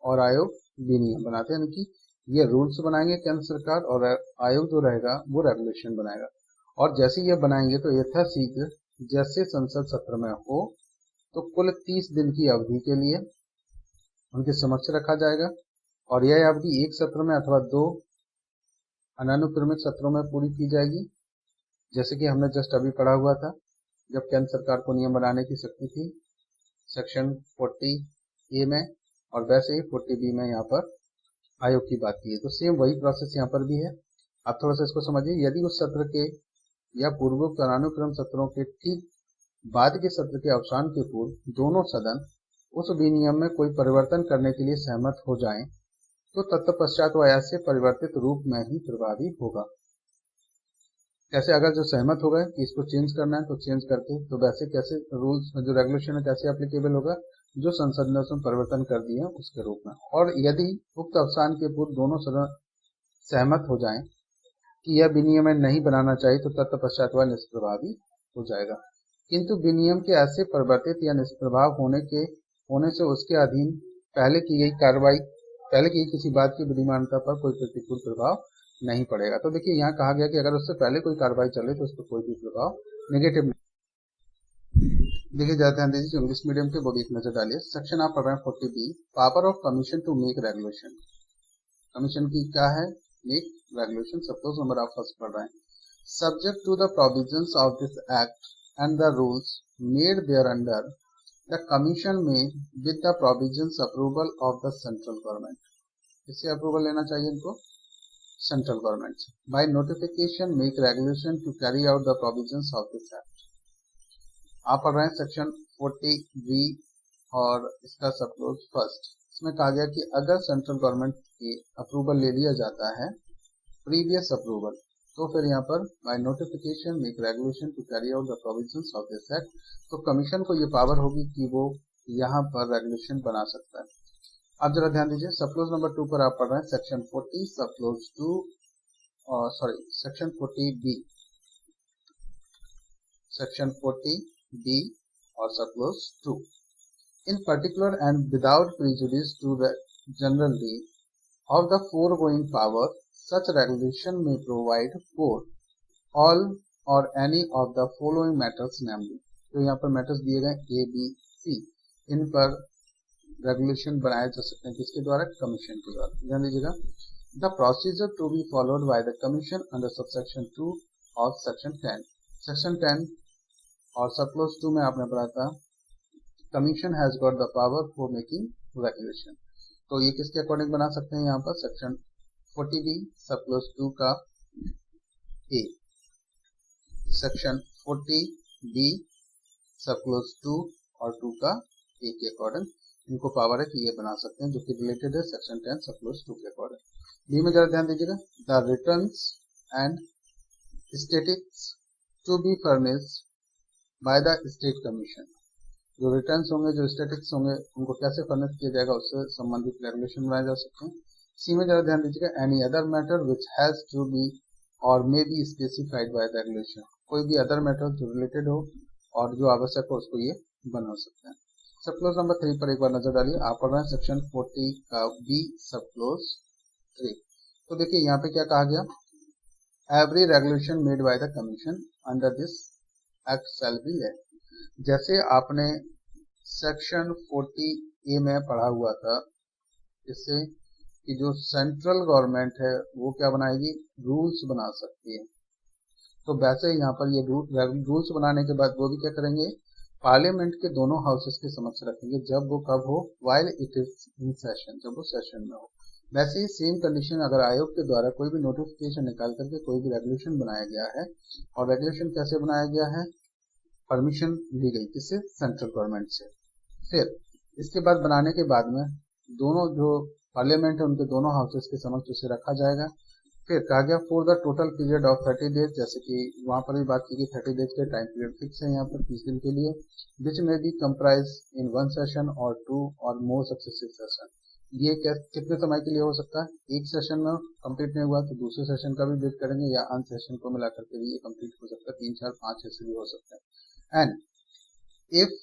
और आयोग विनियम बनाते हैं, यानी कि ये रूल्स बनाएंगे केंद्र सरकार और आयोग जो रहेगा वो रेगुलेशन बनाएगा। और जैसे ये बनाएंगे तो यथाशीघ्र जैसे संसद सत्र में हो तो कुल 30 दिन की अवधि के लिए उनके समक्ष रखा जाएगा और यह अवधि एक सत्र में अथवा 2 अनानुक्रमिक सत्रों में पूरी की जाएगी। जैसे कि हमने जस्ट अभी पढ़ा हुआ था जब केंद्र सरकार को नियम बनाने की शक्ति थी सेक्शन 40A में, और वैसे ही 40B में यहाँ पर आयोग की बात की है। तो सेम वही प्रोसेस यहाँ पर भी है। आप थोड़ा सा इसको समझिए। यदि उस सत्र के या पूर्वोक्त अनुक्रम सत्रों के ठीक बाद के सत्र के अवसान के पूर्व दोनों सदन उस विनियम में कोई परिवर्तन करने के लिए सहमत हो जाएं, तो तत्पश्चात वह ऐसे परिवर्तित रूप में ही प्रभावी होगा। कैसे? अगर जो सहमत हो गए कि इसको चेंज करना है तो चेंज करके, तो वैसे कैसे रूल्स जो रेगुलेशन है कैसे एप्लीकेबल होगा? जो संसद ने उसमें परिवर्तन कर दिए हैं उसके रूप में। और यदि उक्त अवसान के पूर्व दोनों सदन सहमत हो जाएं कि यह विनियम नहीं बनाना चाहिए, तो तत्पश्चात वह निष्प्रभावी हो जाएगा। किंतु विनियम के ऐसे परिवर्तित या निष्प्रभाव होने से उसके अधीन पहले की किसी बात की विधिमान्यता पर कोई प्रतिकूल प्रभाव नहीं पड़ेगा। तो देखिए यहाँ कहा गया कि अगर उससे पहले कोई कार्रवाई चले तो उस पर कोई भी प्रभाव नेगेटिव नहीं। देखिए ज़्यादा ध्यान दीजिए, इंग्लिश मीडियम के वो भी एक नजर डालिए। सेक्शन आप पढ़ रहे हैं 40B, power of commission to make regulation. Commission की क्या है? Make regulation. सपोज नंबर आप फर्स्ट पढ़ रहे हैं। Subject to the provisions of this act and the rules made thereunder, the commission may, with the provisions approval of the central government, इससे approval लेना चाहिए इनको सेंट्रल गवर्नमेंट से, by notification make regulation to carry out the provisions of this act। आप पढ़ रहे हैं section 40B और इसका सब्क्लोज फर्स्ट। इसमें कहा गया कि अगर सेंट्रल गवर्नमेंट की अप्रूवल ले लिया जाता है, प्रीवियस अप्रूवल, तो फिर यहाँ पर by notification make regulation to carry out the provisions of this act, तो कमीशन को ये पावर होगी कि वो यहाँ पर रेगुलेशन बना सकता है। अब जरा ध्यान दीजिए, सबक्लोज नंबर 2 पर आप पढ़ रहे हैं section 40 सबक्लोज 2 section 40B, section 40B और subclause 2। In particular and without prejudice to the generally of the foregoing power, such regulation may provide for all or any of the following matters, namely, तो यहाँ पर matters दिए गए A, B, C, इन पर regulation बनाए जा सकते हैं किसके द्वारा? कमीशन के द्वारा। ध्यान दीजिएगा, the procedure to be followed by the commission under subsection 2 ऑफ सेक्शन 10। सेक्शन 10 और सबक्लोज 2 में आपने पढ़ा था commission has got the power for making regulation, तो ये किसके अकॉर्डिंग बना सकते हैं? यहाँ पर सेक्शन 40B सबक्लोज 2 का ए, सेक्शन 40B सबक्लोज 2 और 2 का ए के अकॉर्डिंग इनको पावर है कि ये बना सकते हैं, जो कि रिलेटेड है सेक्शन 10 सबक्लोज 2 के अकॉर्डिंग। बी में जरा ध्यान दीजिएगा, the returns and statistics to be furnished by the state commission, जो रिटर्न्स होंगे, जो स्टैटिस्टिक्स होंगे, उनको कैसे फर्निश किया जाएगा उससे संबंधित रेगुलेशन बनाए जा सकते हैं। सी में जरा ध्यान दीजिएगा, any other matter which has to be or may be specified by regulation, कोई भी अदर मैटर जो रिलेटेड हो और जो आवश्यक हो उसको ये बना सकते हैं। सबक्लोज नंबर 3 पर एक बार नजर डालिए, आप पढ़ रहे हैं सेक्शन 40 का बी सबक्लोज 3। तो देखिए यहाँ पे क्या कहा गया, every regulation made by the commission under this act shall be laid. जैसे आपने सेक्शन 40A में पढ़ा हुआ था, इससे कि जो सेंट्रल गवर्नमेंट है वो क्या बनाएगी? रूल्स बना सकती है। तो वैसे यहाँ पर ये रूल्स बनाने के बाद वो भी क्या करेंगे? पार्लियामेंट के दोनों हाउसेस के समक्ष रखेंगे, जब वो कब हो? While it is in session, जब वो सेशन में हो। वैसे ही सेम कंडीशन अगर आयोग के द्वारा कोई भी नोटिफिकेशन निकाल करके कोई भी रेगुलेशन बनाया गया है, और रेगुलेशन कैसे बनाया गया है? परमिशन ली गई किससे? सेंट्रल गवर्नमेंट से। फिर इसके बाद बनाने के बाद में दोनों जो पार्लियामेंट है उनके दोनों हाउसेस के समक्ष उसे रखा जाएगा। फिर कहा गया for the total period of 30 days, जैसे कि वहां पर भी बात की गई 30 डेज के टाइम पीरियड फिक्स है यहाँ पर 30 दिन के लिए, विच में बी कंप्राइज इन 1 सेशन और 2 और मोर सक्सेसिव सेशन। ये कितने समय के लिए हो सकता है? एक सेशन में कंप्लीट नहीं हुआ तो दूसरे सेशन का भी वेट करेंगे, या अन्य सेशन को मिलाकर के भी ये कंप्लीट हो सकता है, 3, 4, 5 ऐसे भी हो सकता है। And if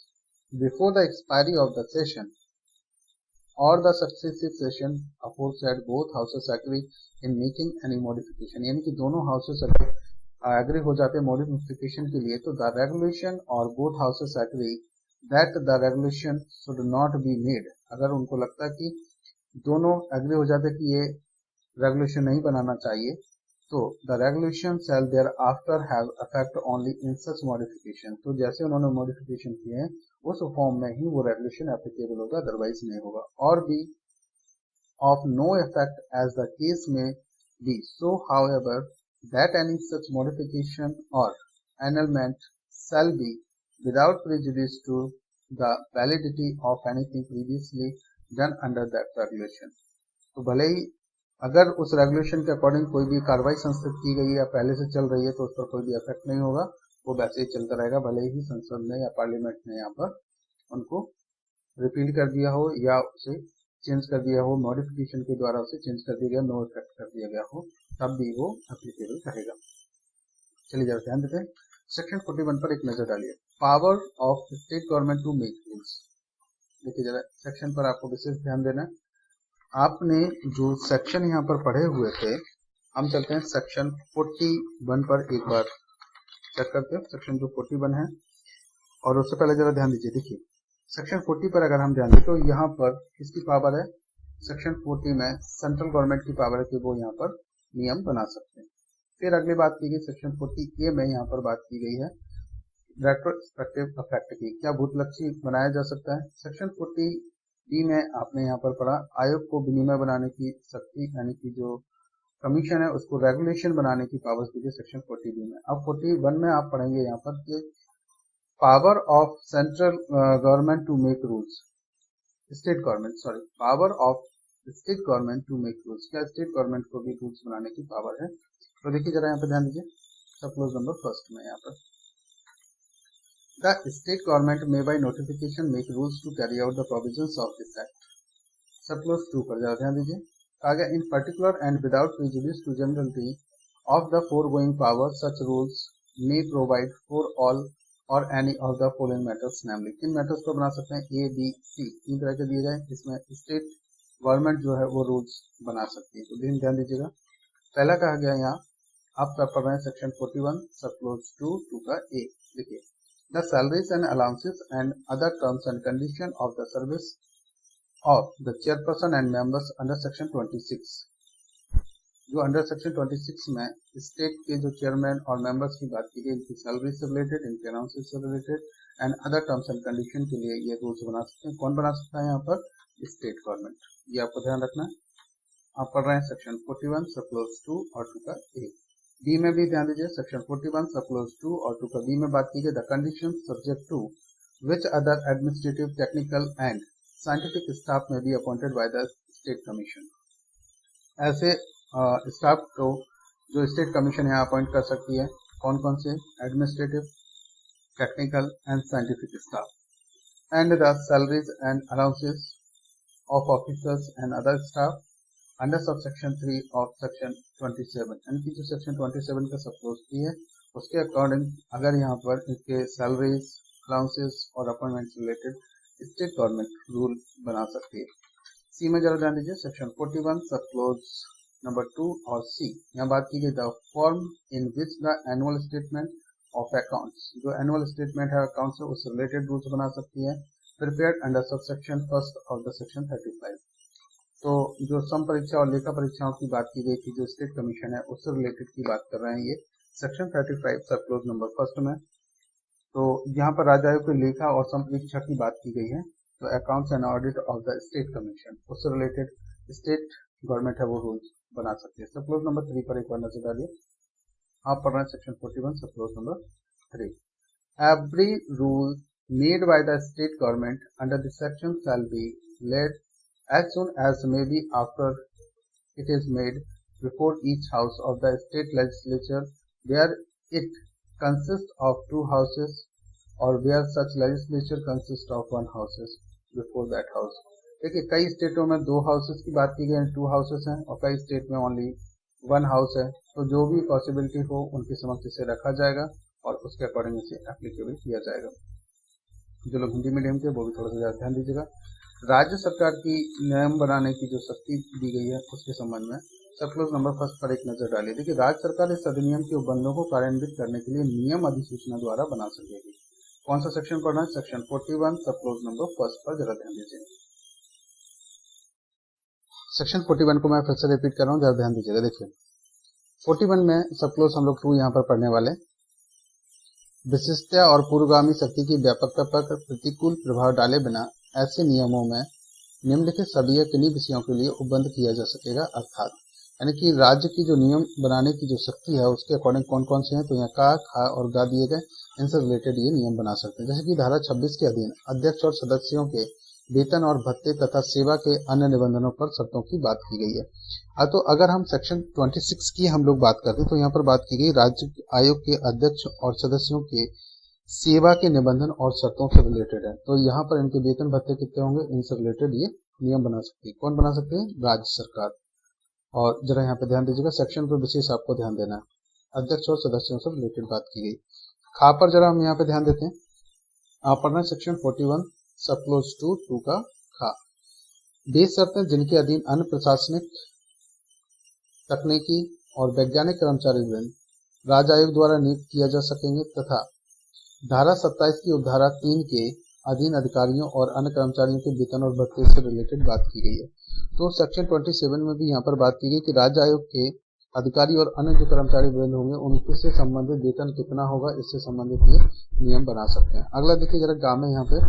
before the expiry of the session or the successive session aforesaid both houses agree in making any modification, यानी कि दोनों हाउसेस अगर एग्री हो जाते हैं मॉडिफिकेशन के लिए, तो द रेगुलेशन और both houses agree that the regulation should not be made, अगर उनको लगता है कि दोनों एग्री हो जाते कि ये रेगुलेशन नहीं बनाना चाहिए, तो the regulation shall thereafter have effect only in such modification, तो जैसे उन्होंने मॉडिफिकेशन किए हैं उस फॉर्म में ही वो रेगुलेशन एप्लीकेबल होगा, अदरवाइज नहीं होगा। Or be of no effect as the case may be, so however that any such modification or annulment shall be without prejudice to the validity of anything previously done under that regulation। तो भले ही अगर उस regulation के according कोई भी कार्रवाई संस्थित की गई है या पहले से चल रही है तो उस पर कोई भी इफेक्ट नहीं होगा, वो वैसे ही चलता रहेगा, भले ही संसद ने या पार्लियामेंट ने यहाँ पर उनको रिपील कर दिया हो या उसे चेंज कर दिया हो, मॉडिफिकेशन के द्वारा उसे चेंज कर दिया गया, नो इफेक्ट कर दिया गया हो, तब भी वो एप्लीकेबल रहेगा। चलिए जरा ध्यान देते हैं, सेक्शन 41 पर एक नजर डालिए, power of state government to make rules. देखिए जरा सेक्शन पर आपको विशेष ध्यान देना है। आपने जो सेक्शन यहाँ पर पढ़े हुए थे, हम चलते हैं सेक्शन 41 पर एक बार चेक करते हैं, सेक्शन जो 41 है। और उससे पहले जरा ध्यान दीजिए, देखिए सेक्शन 40 पर अगर हम ध्यान दें तो यहाँ पर किसकी पावर है, सेक्शन 40 में सेंट्रल गवर्नमेंट की पावर है कि वो यहाँ पर नियम बना सकते हैं। फिर अगली बात की गई सेक्शन 40A में, यहाँ पर बात की गई है रेट्रोस्पेक्टिव इफेक्ट की, क्या भूतलक्षी बनाया जा सकता है। सेक्शन 40B में आपने यहाँ पर पढ़ा आयोग को विनिमय बनाने की शक्ति, यानी कि जो कमीशन है उसको रेगुलेशन बनाने की पावर दी गई सेक्शन 40B में। अब 41 में आप पढ़ेंगे यहाँ पर कि power of central government to make rules, state government power of state government to make rules, क्या स्टेट गवर्नमेंट को भी रूल्स बनाने की पावर है। तो देखिए जरा यहाँ पे ध्यान दीजिए, सब क्लोज नंबर फर्स्ट में यहाँ पर the state government may by notification make rules to carry out the provisions of this act. Subclause 2 पर जरा ध्यान दीजिए, कहा in particular and without prejudice to generality of the foregoing power such rules may provide for all or any of the following matters, namely किन matters को बना सकते हैं, A, B, C 3 तरह के दिए गए, इसमें स्टेट गवर्नमेंट जो है वो रूल्स बना सकती है। तो ध्यान दीजिएगा, पहला कहा गया यहाँ आप पढ़ रहे हैं सेक्शन 41 सब क्लोज 2 का A। देखिए the salaries and allowances and other terms and condition of the service of the chairperson and members under section 26, जो अंडर सेक्शन 26 में स्टेट के जो चेयरमैन और मेंबर्स की बात की गई, इनकी सैलरी से रिलेटेड, इनके अलाउंसेस से related and other terms and condition के लिए ये रूल्स बना सकते हैं। कौन बना सकता है यहाँ पर, स्टेट गवर्नमेंट, ये आपको ध्यान रखना है। आप पढ़ रहे हैं सेक्शन 41 सब क्लोज 2 और 2 का A। बी में भी ध्यान दीजिए, सेक्शन 41 सब क्लोज 2 और 2 का बी में बात की गई the condition subject to which other administrative technical and scientific staff may be appointed by the state commission. ऐसे स्टाफ को जो स्टेट कमीशन यहाँ अपॉइंट कर सकती है, कौन कौन से, administrative, technical and scientific staff, and the salaries and allowances of officers and other staff under sub section 3 of section 27, यानी कि जो सेक्शन 27 का सब क्लोज की है उसके अकॉर्डिंग अगर यहाँ पर इनके सैलरीज, अलाउंसेस और appointment related state government rule बना सकती है। सी में जरा ध्यान दीजिए, सेक्शन 41 सब क्लोज नंबर 2 और सी, यहाँ बात की गई the form in which the annual statement of accounts, जो एनुअल स्टेटमेंट है अकाउंट से उससे रिलेटेड रूल्स बना सकती है, prepared under sub section first of the section 35। तो जो सम परीक्षा और लेखा परीक्षाओं की बात की गई थी, जो स्टेट कमीशन है उससे रिलेटेड की बात कर रहे हैं, ये सेक्शन 35 सब क्लोज नंबर फर्स्ट में। तो यहाँ पर राज्य आयोग के लेखा और सम परीक्षा की बात की गई है, तो accounts and audit of the state commission उससे रिलेटेड स्टेट गवर्नमेंट है वो रूल्स बना सकती है। सब क्लोज नंबर 3 पर एक बार नजर डालिए, आप पढ़ रहे हैं section 41 subclause number 3। Every rule made by the state government under this section shall be laid as soon as may be after it is made before each house of the state legislature where it consists of 2 houses or where such legislature consists of 1 houses before that house। देखिए कई स्टेटों में 2 houses की बात की गई है, 2 houses हैं, और कई स्टेट में ओनली 1 हाउस है। तो जो भी पॉसिबिलिटी हो उनके समक्ष इसे रखा जाएगा और उसके अकॉर्डिंग इसे एप्लीकेबल किया जाएगा। जो लोग हिंदी मीडियम के वो भी थोड़ा सा ज्यादा ध्यान दीजिएगा। राज्य सरकार की नियम बनाने की जो शक्ति दी गई है उसके संबंध में सब क्लोज नंबर फर्स्ट पर एक नजर डालिए। देखिए राज्य सरकार इस अधिनियम के उल्लंघनों को कार्यान्वित करने के लिए नियम अधिसूचना द्वारा बना सकेगी। कौन सा सेक्शन पढ़ना है, section 41 subclause number first पर जरा ध्यान दीजिए। सेक्शन 41 को मैं फिर से रिपीट कर रहा हूँ, जरा ध्यान दीजिएगा। देखिए 41 में सब क्लोज हम लोग 2 यहाँ पर पढ़ने वाले, विशिष्टता और पूर्वगामी शक्ति की व्यापकता पर प्रतिकूल प्रभाव डाले बिना ऐसे नियमों में निम्नलिखित सभी या किन्हीं विषयों के लिए उपबंध किया जा सकेगा, अर्थात यानी कि राज्य की जो नियम बनाने की जो शक्ति है उसके अकॉर्डिंग कौन कौन से हैं, तो यहाँ का, खा और गा दिए गए, इनसे रिलेटेड ये नियम बना सकते हैं। जैसे कि धारा 26 के अधीन अध्यक्ष और सदस्यों के वेतन और भत्ते तथा सेवा के अन्य निबंधनों पर शर्तों की बात की गई है। तो अगर हम सेक्शन 26 की हम लोग बात करते हैं तो यहाँ पर बात की गई राज्य आयोग के अध्यक्ष और सदस्यों के सेवा के निबंधन और शर्तों से रिलेटेड है। तो यहाँ पर इनके वेतन भत्ते कितने होंगे, इनसे रिलेटेड ये नियम बना सकती है। कौन बना सकते हैं, राज्य सरकार। और जरा यहाँ पे ध्यान दीजिएगा, सेक्शन पर विशेष आपको ध्यान देना है, अध्यक्ष और सदस्यों से रिलेटेड बात की गई। खा पर जरा हम यहाँ पे ध्यान देते हैं। आप पढ़ना सेक्शन 41 सब क्लोज 2 का खा। 20 शर्तें जिनके अधीन अन्य प्रशासनिक, तकनीकी और वैज्ञानिक कर्मचारी वृंद राज्य आयोग द्वारा नियुक्त किया जा सकेंगे तथा धारा 27 की उपधारा 3 के अधीन अधिकारियों और अन्य कर्मचारियों के वेतन और भत्ते से रिलेटेड बात की गई है। तो सेक्शन 27 में भी यहाँ पर बात की गई कि राज्य आयोग के अधिकारी और अन्य जो कर्मचारी वृंद होंगे उनसे संबंधित वेतन कितना होगा, इससे संबंधित ये नियम बना सकते हैं। अगला देखिए जरा गा में यहाँ पे,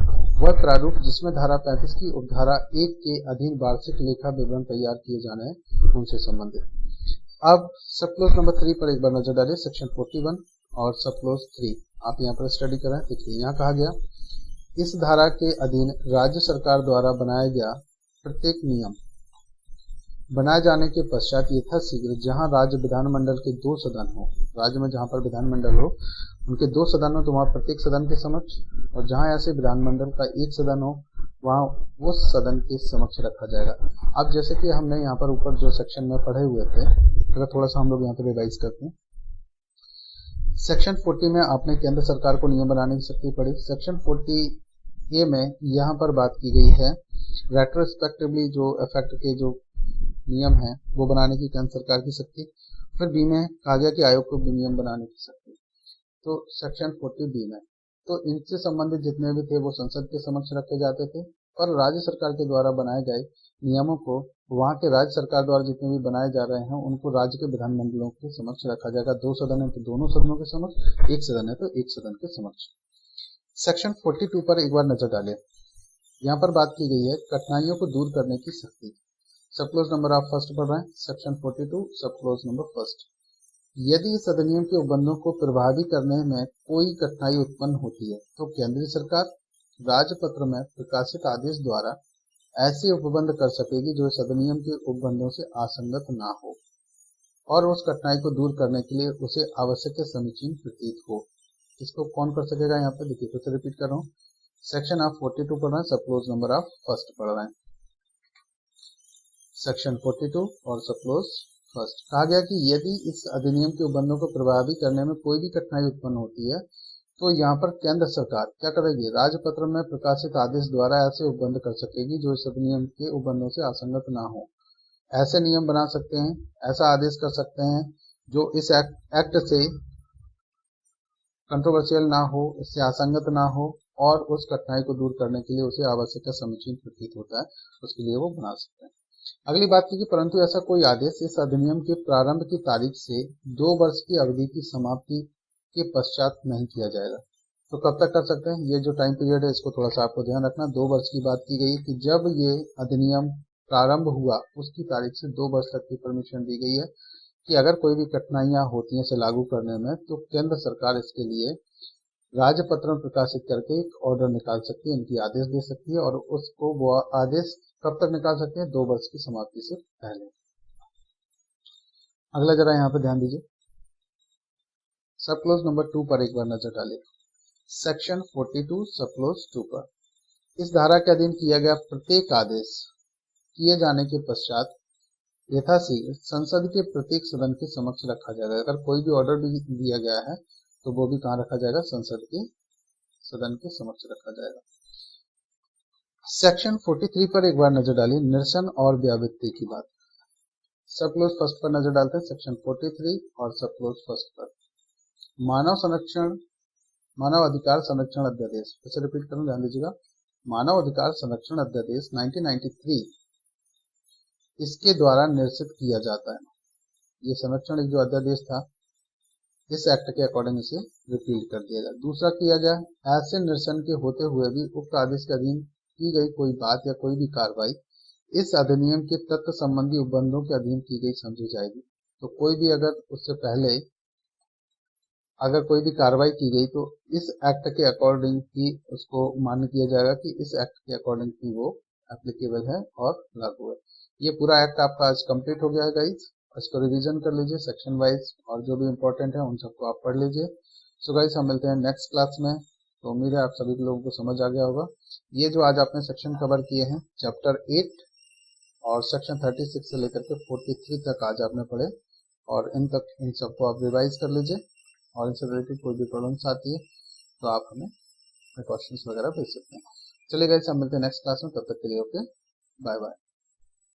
वह प्रारूप जिसमें धारा 35 की उपधारा 1 के अधीन वार्षिक लेखा विवरण तैयार किए जाने हैं उनसे संबंधित। अब सब क्लोज नंबर 3 पर एक बार नजर डालिए, सेक्शन 41 और सब क्लोज 3 आप यहाँ पर स्टडी करें। देखिए यहाँ कहा गया, इस धारा के अधीन राज्य सरकार द्वारा बनाया गया प्रत्येक नियम बनाए जाने के पश्चात यथाशीघ्र जहां राज्य विधानमंडल के 2 सदन हो, राज्य में जहां पर विधानमंडल हो उनके 2 सदन हो तो वहां प्रत्येक सदन के समक्ष, और जहां ऐसे विधानमंडल का 1 सदन हो वहां उस सदन के समक्ष रखा जाएगा। अब जैसे कि हमने यहाँ पर ऊपर जो सेक्शन में पढ़े हुए थे, अगर थोड़ा सा हम लोग यहाँ पर रिवाइज करते हैं। सेक्शन 40 में आपने केंद्र सरकार को नियम बनाने की शक्ति पढ़ी। सेक्शन 40A में यहाँ पर बात की गई है रेट्रोस्पेक्टिवली जो इफेक्ट के जो नियम है वो बनाने की केंद्र सरकार की शक्ति। फिर बी में कहा गया कि आयोग को भी नियम बनाने की शक्ति। तो सेक्शन 40B में तो इनसे संबंधित जितने भी थे वो संसद के समक्ष रखे जाते थे, और राज्य सरकार के द्वारा बनाए गए नियमों को वहां के राज्य सरकार द्वारा जितने भी बनाए जा रहे हैं उनको राज्य के विधानमंडलों के समक्ष रखा जाएगा। 2 सदन है तो दोनों सदनों के समक्ष, 1 सदन है तो 1 सदन के समक्ष। सेक्शन 42 पर एक बार नजर डालें। यहाँ पर बात की गई है कठिनाइयों को दूर करने की शक्ति। सब क्लोज नंबर आप फर्स्ट पढ़ रहे हैं, सेक्शन 42 सब क्लोज नंबर फर्स्ट। यदि इस अधिनियम के उपबंधों को प्रभावी करने में कोई कठिनाई उत्पन्न होती है तो केंद्रीय सरकार राजपत्र में प्रकाशित आदेश द्वारा ऐसे उपबंध कर सकेगी जो इस अधिनियम के उपबंधों से असंगत ना हो और उस कठिनाई को दूर करने के लिए उसे आवश्यक या समीचीन प्रतीत हो। इसको कौन कर सकेगा, यहाँ पर देखिए फिर से रिपीट कर रहा हूँ, सेक्शन आप 42 पढ़ रहे हैं, सब क्लोज नंबर आप फर्स्ट पढ़ रहे हैं। सेक्शन 42 और सब क्लोज फर्स्ट। कहा गया कि यदि इस अधिनियम के उपबंधों को प्रभावी करने में कोई भी कठिनाई उत्पन्न होती है तो यहाँ पर केंद्र सरकार क्या करेगी, राजपत्र में प्रकाशित आदेश द्वारा ऐसे उपबंध कर सकेगी जो इस अधिनियम के उपबंधों से असंगत ना हो। ऐसे नियम बना सकते हैं, ऐसा आदेश कर सकते हैं जो इस एक्ट से कंट्रोवर्शियल ना हो, इससे असंगत ना हो और उस कठिनाई को दूर करने के लिए उसे आवश्यक या समीचीन प्रतीत होता है, उसके लिए वो बना सकते हैं। अगली बात की, परंतु ऐसा कोई आदेश इस अधिनियम के प्रारंभ की तारीख से 2 वर्ष की अवधि की समाप्ति के पश्चात नहीं किया जाएगा। तो कब तक कर सकते हैं, ये जो टाइम पीरियड है इसको थोड़ा सा आपको ध्यान रखना। 2 वर्ष की बात की गई कि जब ये अधिनियम प्रारंभ हुआ उसकी तारीख से 2 वर्ष तक की परमिशन दी गई है कि अगर कोई भी कठिनाइयां होती हैं इसे लागू करने में तो केंद्र सरकार इसके लिए राजपत्र में प्रकाशित करके एक ऑर्डर निकाल सकती है, इनकी आदेश दे सकती है और उसको वो आदेश कब तक निकाल सकते हैं, 2 वर्ष की समाप्ति से पहले। अगला जरा यहाँ पे ध्यान दीजिए, सब क्लोज नंबर 2 पर एक बार नजर डालिए, सेक्शन 42 सब क्लोज 2 पर। इस धारा के अधीन किया गया प्रत्येक आदेश किए जाने के पश्चात यथाशीघ्र संसद के प्रत्येक सदन के समक्ष रखा जाएगा। अगर कोई भी ऑर्डर भी दिया गया है तो वो भी कहाँ रखा जाएगा, संसद के सदन के समक्ष रखा जाएगा। सेक्शन 43 पर एक बार नजर डालिए, निरसन और व्यावृत्ति की बात। सब क्लोज फर्स्ट पर नजर डालते हैं, सेक्शन 43 और सब क्लोज फर्स्ट पर। मानव अधिकार संरक्षण अध्यादेश, फिर रिपीट करूं, ध्यान दीजिएगा, मानव अधिकार संरक्षण अध्यादेश 1993 इसके द्वारा निरसित किया जाता है। ये संरक्षण एक जो अध्यादेश था इस एक्ट के अकॉर्डिंग इसे रिपील कर दिया गया। दूसरा किया गया, ऐसे निरसन के होते हुए भी उक्त आदेश के अधीन की गई कोई बात या कोई भी कार्रवाई इस अधिनियम के तत्व संबंधी उपबंधों के अधीन की गई समझी जाएगी। तो कोई भी अगर उससे पहले अगर कोई भी कार्रवाई की गई तो इस एक्ट के अकॉर्डिंग ही उसको मान्य किया जाएगा कि इस एक्ट के अकॉर्डिंग ही वो एप्लीकेबल है और लागू है। ये पूरा एक्ट आपका आज कंप्लीट हो गया है गाइज। इसको रिवीजन कर लीजिए सेक्शन वाइज और जो भी इंपॉर्टेंट है उन सबको आप पढ़ लीजिए। सो गाइज हम मिलते हैं नेक्स्ट क्लास में। तो उम्मीद है आप सभी लोगों को समझ आ गया होगा। ये जो आज आपने सेक्शन कवर किए हैं चैप्टर 8 और सेक्शन 36 से लेकर के 43 तक आज आपने पढ़े और इन सबको आप रिवाइज कर लीजिए और इनसे रिलेटेड कोई भी प्रॉब्लम्स आती है तो आप हमें क्वेश्चंस वगैरह भेज सकते हैं। चलिए गाइस हम मिलते हैं नेक्स्ट क्लास में, तब तक के लिए ओके बाय बाय।